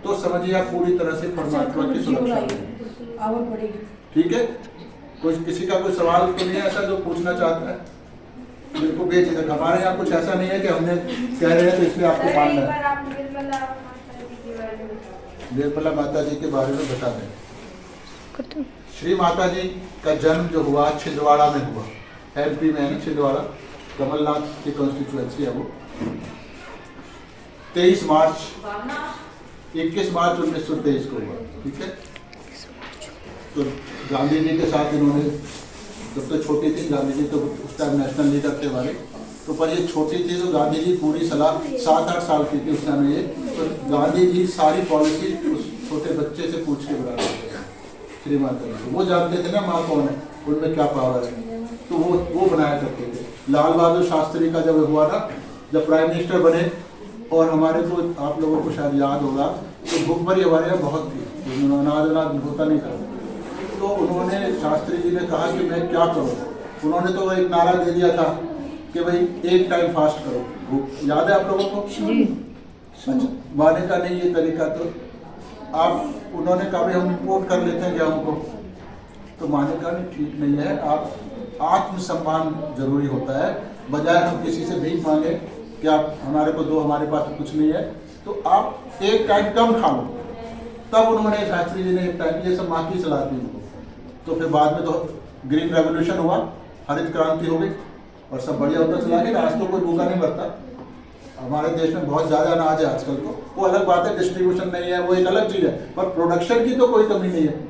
तो समझिए आप पूरी तरह से परमात्मा की सुरक्षा में। ठीक है, कोई किसी का कोई सवाल तो नहीं है ऐसा जो पूछना चाहता है? बिल्कुल बेझिझक, हमारे यहाँ कुछ ऐसा नहीं है कि हमने कह रहे हैं तो इसलिए आपको मानना है। निर्मला माता जी के बारे में बता दें। श्री माता जी का जन्म जो हुआ छिंदवाड़ा में हुआ, एमपी में है ना छिंदवाड़ा, कमलनाथ की कॉन्स्टिट्यूएंसी है वो। 21 मार्च 1923 को हुआ। ठीक है, तो गांधी जी के साथ इन्होंने, जब तो छोटी थी गांधी जी तो उस टाइम नेशनल लीडर थे हमारे, तो पर ये छोटी थी तो गांधी जी पूरी सलाह 7-8 साल की थी उस टाइम ये, तो गांधी जी सारी पॉलिसी उस छोटे बच्चे से पूछ के बना रहे थे श्री माता जी। वो जानते थे ना माँ कौन है, उनमें क्या पावर है, तो वो बनाया करते थे। लाल बहादुर शास्त्री का जब हुआ ना, जब प्राइम मिनिस्टर बने, और हमारे को आप लोगों को शायद याद होगा तो भूखमरी हमारे यहाँ बहुत थी, अनाज होता नहीं था, तो उन्होंने शास्त्री जी ने कहा कि मैं क्या करूँ। उन्होंने तो एक नारा दे दिया था कि भाई एक टाइम फास्ट करो, याद है आप लोगों को? अच्छा, माने का नहीं ये तरीका, तो आप, उन्होंने कहा भाई हम इम्पोर्ट कर लेते हैं गेहूँ को, तो माने का नहीं, ठीक नहीं है। आप आत्मसम्मान जरूरी होता है, बजाय हम किसी से भीख मांगे कि आप हमारे को दो, हमारे पास कुछ नहीं है, तो आप एक टाइम कम खा लो। तब उन्होंने, शास्त्री जी ने एक टाइम, ये सब माँ की सलाह थी उनको। तो फिर बाद में तो ग्रीन रेवोल्यूशन हुआ, हरित क्रांति हो गई और सब बढ़िया होता चला गया। आज तो कोई भूखा नहीं मरता, हमारे देश में बहुत ज़्यादा अनाज है आजकल को, वो अलग बात है, डिस्ट्रीब्यूशन नहीं है, वो एक अलग चीज़ है, पर प्रोडक्शन की तो कोई कमी नहीं है।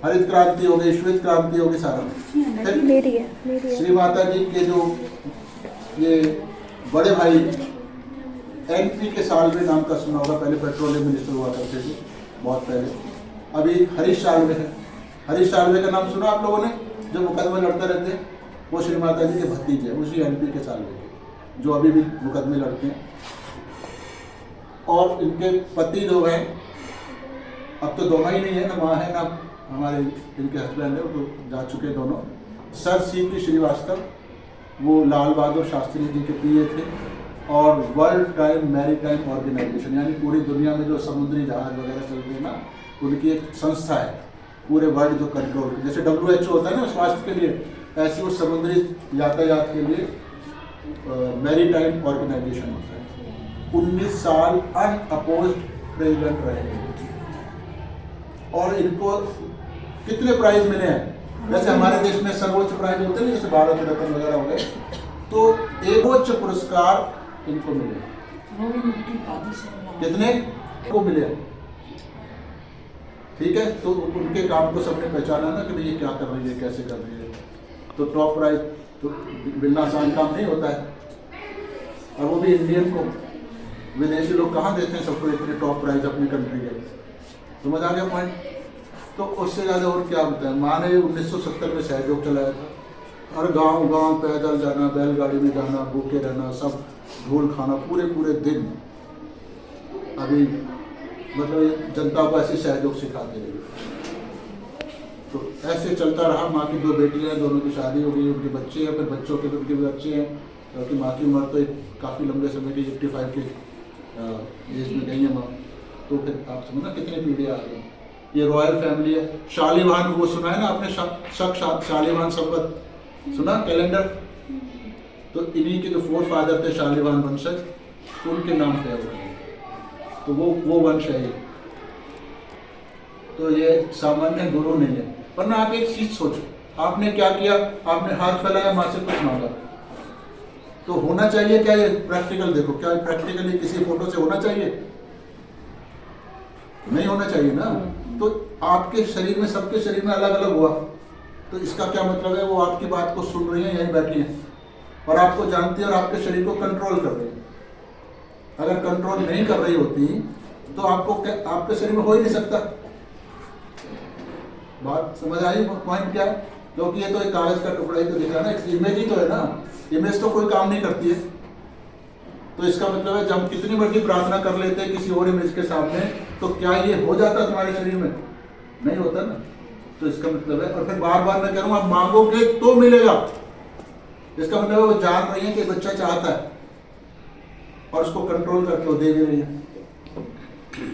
हरित क्रांति हो गई, श्वेत क्रांति हो गई, सारा। मेरी है श्री माता जी के जो ये बड़े भाई NP के साल्वे नाम का सुना होगा, पहले पेट्रोलियम मिनिस्टर हुआ करते थे बहुत पहले, अभी हरीश साल्वे है। हरीश साल्वे का नाम सुना आप लोगों ने, जो मुकदमे लड़ते रहते हैं, वो श्री माता जी के भतीजे, उसी NP के साल्वे के, जो अभी भी मुकदमे लड़ते हैं। और इनके पति जो हैं, अब तो दोनों ही नहीं है ना, माँ है ना हमारे इनके हस्बैंड है, वो तो जा चुके दोनों। सर CP श्रीवास्तव, वो लाल बहादुर शास्त्री जी के PA थे, और वर्ल्ड टाइम मैरीटाइम ऑर्गेनाइजेशन, यानी पूरी दुनिया में जो समुद्री जहाज वगैरह चलते हैं ना, उनकी एक संस्था है पूरे वर्ल्ड जो कंट्रोल, जैसे WHO होता है ना स्वास्थ्य के लिए, ऐसी वो समुद्री यातायात के लिए मैरीटाइम ऑर्गेनाइजेशन होता है। 19 साल अनअपोज्ड प्रेसिडेंट रहे, और इनको कितने प्राइज मिले हैं? वैसे हमारे देश में सर्वोच्च प्राइज होते हैं जैसे भारत रत्न वगैरह हो गए, तो एक उच्च पुरस्कार इनको मिले। कितने को मिले? ठीक है, तो उनके काम को सबने पहचाना ना कि भाई ये क्या कर रही है, कैसे कर रही है, तो टॉप प्राइज तो मिलना आसान काम नहीं होता है, और वो भी इंडियन को। विदेशी लोग कहाँ देते हैं सबको इतने टॉप प्राइज अपनी कंट्री के, समझ आ गया पॉइंट? तो उससे ज़्यादा और क्या होता है? माँ ने 1970 में सहयोग चलाया था, हर गांव गांव पैदल जाना, बैलगाड़ी में जाना, भूखे रहना, सब ढोल खाना पूरे पूरे दिन। अभी मतलब जनता को ऐसे सहयोग सिखाते रहे। तो ऐसे चलता रहा। माँ की 2 बेटियां हैं, दोनों की शादी हो गई, उनके बच्चे हैं, फिर बच्चों के उनके भी बच्चे हैं, क्योंकि माँ की उम्र तो काफ़ी लंबे समय की 85 के एज में गई है माँ। तो फिर आप समझना कितनी पीढ़ियाँ आ गई। ये रॉयल फैमिली है। शालीवाहन, वो सुना है ना आपने, शालीवाहन संपत सुना कैलेंडर? तो इन्हीं के जो 4 फादर थे शालीवाहन वंशज, उनके नाम पे है तो वो वंश है ये। तो ये सामान्य गुरु नहीं है। वरना आप एक चीज सोचो, आपने क्या किया? आपने हाथ फैलाया, माँ से कुछ मांगा, तो होना चाहिए क्या? ये प्रैक्टिकल देखो, क्या प्रैक्टिकली किसी फोटो से होना चाहिए? नहीं होना चाहिए ना। तो आपके शरीर में, सबके शरीर में अलग अलग हुआ, तो इसका क्या मतलब है? वो आपकी बात को सुन रही है, यहीं बैठी है और आपको जानती है और आपके शरीर को कंट्रोल कर रही है। अगर कंट्रोल नहीं कर रही होती तो आपको आपके शरीर में हो ही नहीं सकता। बात समझ आई? पॉइंट क्या है? क्योंकि ये तो एक कागज का टुकड़ा ही तो दिख रहा है ना, इमेज ही तो है ना। इमेज तो कोई काम नहीं करती है। तो इसका मतलब है जब हम कितनी मर्जी प्रार्थना कर लेते हैं किसी और इमेज के सामने, तो क्या ये हो जाता तुम्हारे शरीर में? नहीं होता ना। तो इसका मतलब है, और फिर बार बार मैं कह रहा हूँ, आप मांगोगे तो मिलेगा। इसका मतलब है वो जान रही है कि बच्चा चाहता है और उसको कंट्रोल करके वो दे भी रही है।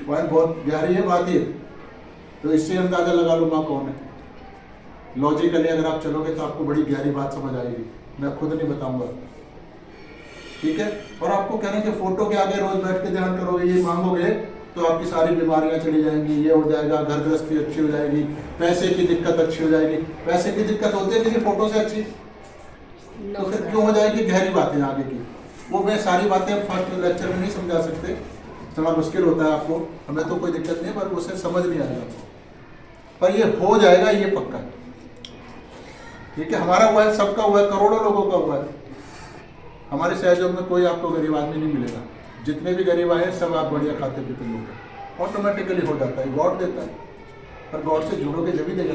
पॉइंट बहुत गहरी है बात ये। तो इससे अंदाजा लगा लो माँ कौन है। लॉजिकली अगर आप चलोगे तो आपको बड़ी गहरी बात समझ आएगी, मैं खुद नहीं बताऊंगा। ठीक है। और आपको कह रहे हैं कि फोटो के आगे रोज बैठ के ध्यान करोगे, ये मांगोगे तो आपकी सारी बीमारियां चली जाएंगी, ये हो जाएगा, घर गृहस्थी अच्छी हो जाएगी, पैसे की दिक्कत अच्छी हो जाएगी। पैसे की दिक्कत होती है किसी फोटो से अच्छी? तो फिर क्यों हो जाएगी? गहरी बातें आगे की, वो मैं सारी बातें फर्स्ट लेक्चर में नहीं समझा सकते, थोड़ा मुश्किल होता है आपको। हमें तो कोई दिक्कत नहीं, पर उसे समझ नहीं आएगा, पर ये हो जाएगा, ये पक्का। ठीक है। हमारा हुआ है, सबका हुआ है, करोड़ों लोगों का हुआ है। हमारे सहयोग में कोई आपको गरीब आदमी नहीं मिलेगा। जितने भी गरीब आए सब आप बढ़िया खाते पीते लोग, ऑटोमेटिकली हो जाता है। गॉड देता है, पर गॉड से जुड़ोगे जब ही देगा।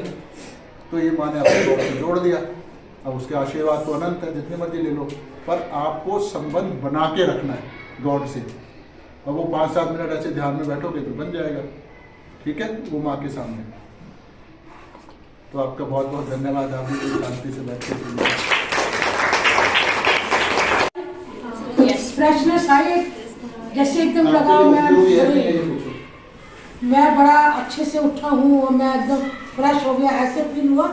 तो ये माने आपने गॉड से जोड़ दिया, अब उसके आशीर्वाद तो अनंत है, जितने मर्जी ले लो, पर आपको संबंध बना के रखना है गॉड से। और वो 5-7 मिनट ऐसे ध्यान में बैठोगे तो बन जाएगा। ठीक है, वो माँ के सामने। तो आपका बहुत बहुत धन्यवाद, आपने शांति से बैठे। फ्रेशनेस आई, जैसे एकदम लगा मैं बड़ा अच्छे से उठा हूँ और मैं एकदम फ्रेश हो गया, ऐसे फील हुआ।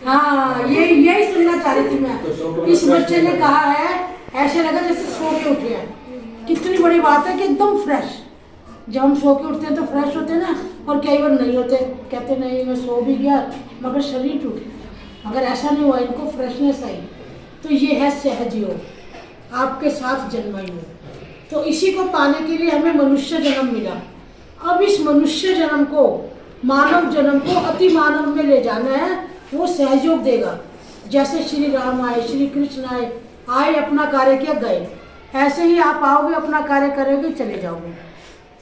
हाँ, यही सुनना चाह रही थी मैं। इस बच्चे ने कहा है ऐसे लगा जैसे सो के उठे हैं। कितनी बड़ी बात है कि एकदम फ्रेश। जब हम सो के उठते हैं तो फ्रेश होते हैं ना, और कई बार नहीं होते, कहते नहीं मैं सो भी गया मगर शरीर टूट गया। मगर ऐसा नहीं हुआ, इनको फ्रेशनेस आई। तो ये है सहज योग। आपके साथ जन्माई हूँ। तो इसी को पाने के लिए हमें मनुष्य जन्म मिला। अब इस मनुष्य जन्म को, मानव जन्म को अति मानव में ले जाना है, वो सहयोग देगा। जैसे श्री राम आए, श्री कृष्ण आए अपना कार्य किया गए, ऐसे ही आप आओगे, अपना कार्य करोगे, चले जाओगे।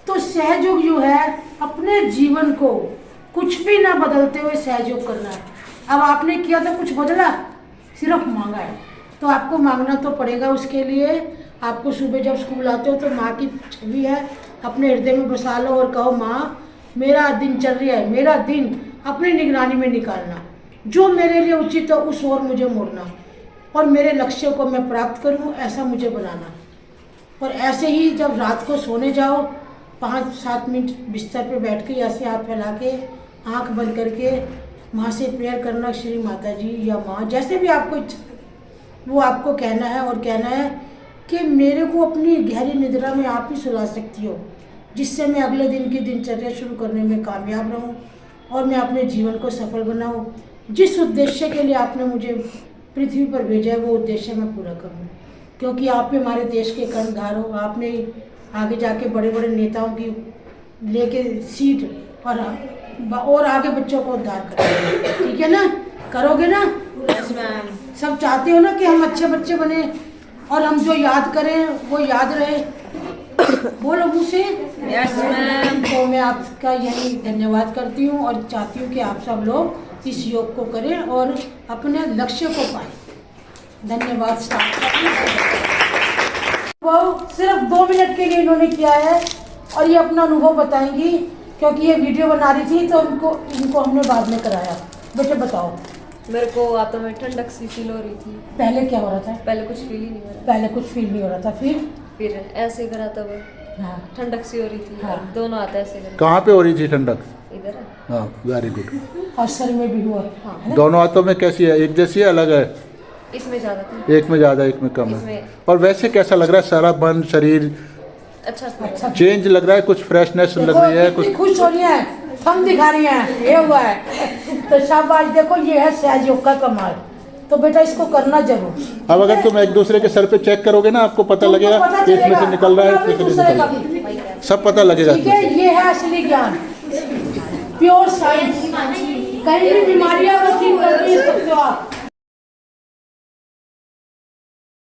तो सहयोग जो है, अपने जीवन को कुछ भी ना बदलते हुए सहयोग करना है। अब आपने किया तो कुछ बदला, सिर्फ मांगा है, तो आपको मांगना तो पड़ेगा। उसके लिए आपको सुबह जब स्कूल आते हो तो माँ की छवि है, अपने हृदय में बसा लो और कहो, माँ मेरा दिनचर्या है, मेरा दिन अपनी निगरानी में निकालना, जो मेरे लिए उचित हो उस ओर मुझे मोड़ना, और मेरे लक्ष्य को मैं प्राप्त करूँ ऐसा मुझे बनाना। और ऐसे ही जब रात को सोने जाओ, 5-7 मिनट बिस्तर पे बैठ के ऐसे हाथ फैला के, आँख बंद करके माँ से प्रेयर करना, श्री माता जी या माँ, जैसे भी आपको इच्छा, वो आपको कहना है। और कहना है कि मेरे को अपनी गहरी निद्रा में आप ही सुला सकती हो, जिससे मैं अगले दिन की दिनचर्या शुरू करने में कामयाब रहूं और मैं अपने जीवन को सफल बनाऊं। जिस उद्देश्य के लिए आपने मुझे पृथ्वी पर भेजा है, वो उद्देश्य मैं पूरा करूं, क्योंकि आप भी हमारे देश के कर्णधार हो। आपने आगे जाके बड़े बड़े नेताओं की लेके सीट और आगे बच्चों को उद्धार करोगे, ठीक है ना? करोगे ना? सब चाहते हो ना कि हम अच्छे बच्चे बने और हम जो याद करें वो याद रहे। बोलो मुझसे। तो मैं आपका यही धन्यवाद करती हूँ और चाहती हूँ कि आप सब लोग इस योग को करें और अपने लक्ष्य को पाएं। धन्यवाद वो सिर्फ 2 मिनट के लिए इन्होंने किया है और ये अपना अनुभव बताएंगी, क्योंकि ये वीडियो बना रही थी तो इनको हमने बाद में कराया। बेटे बताओ। मेरे को हाथों में ठंडक सी फील हो रही थी। पहले क्या हो रहा था? पहले कुछ फील ही नहीं हो रहा। पहले कुछ फील नहीं हो रहा था, फिर ऐसे करा तब हाँ ठंडक सी हो रही थी। हाँ। दोनों हाथ ऐसे करे। कहाँ पे हो रही थी ठंडक? इधर। हाँ, वेरी गुड। और सर में भी हुआ। हाँ। दोनों हाथों में कैसी है? एक जैसी है, अलग है? इसमें ज्यादा थी। एक में ज़्यादा, एक में कम है। इसमें। और वैसे कैसा लग रहा है? सारा बन शरीर अच्छा चेंज लग रहा है, कुछ फ्रेशनेस लग रही है, कुछ खुश हो रही है, हम दिखा रही हैं, ये हुआ है। तो शाबाश, देखो ये है सहयोग का कमाल। तो बेटा इसको करना जरूर। अब अगर तुम एक दूसरे के सर पे चेक करोगे ना, आपको पता लगेगा इसमें से निकल रहा है, इसमें से निकल रहा है, सब पता लगेगा। ठीक है, ये है असली ज्ञान, प्योर साइंस। कहीं भी बीमारियां अगर ठीक कर सकते हो आप।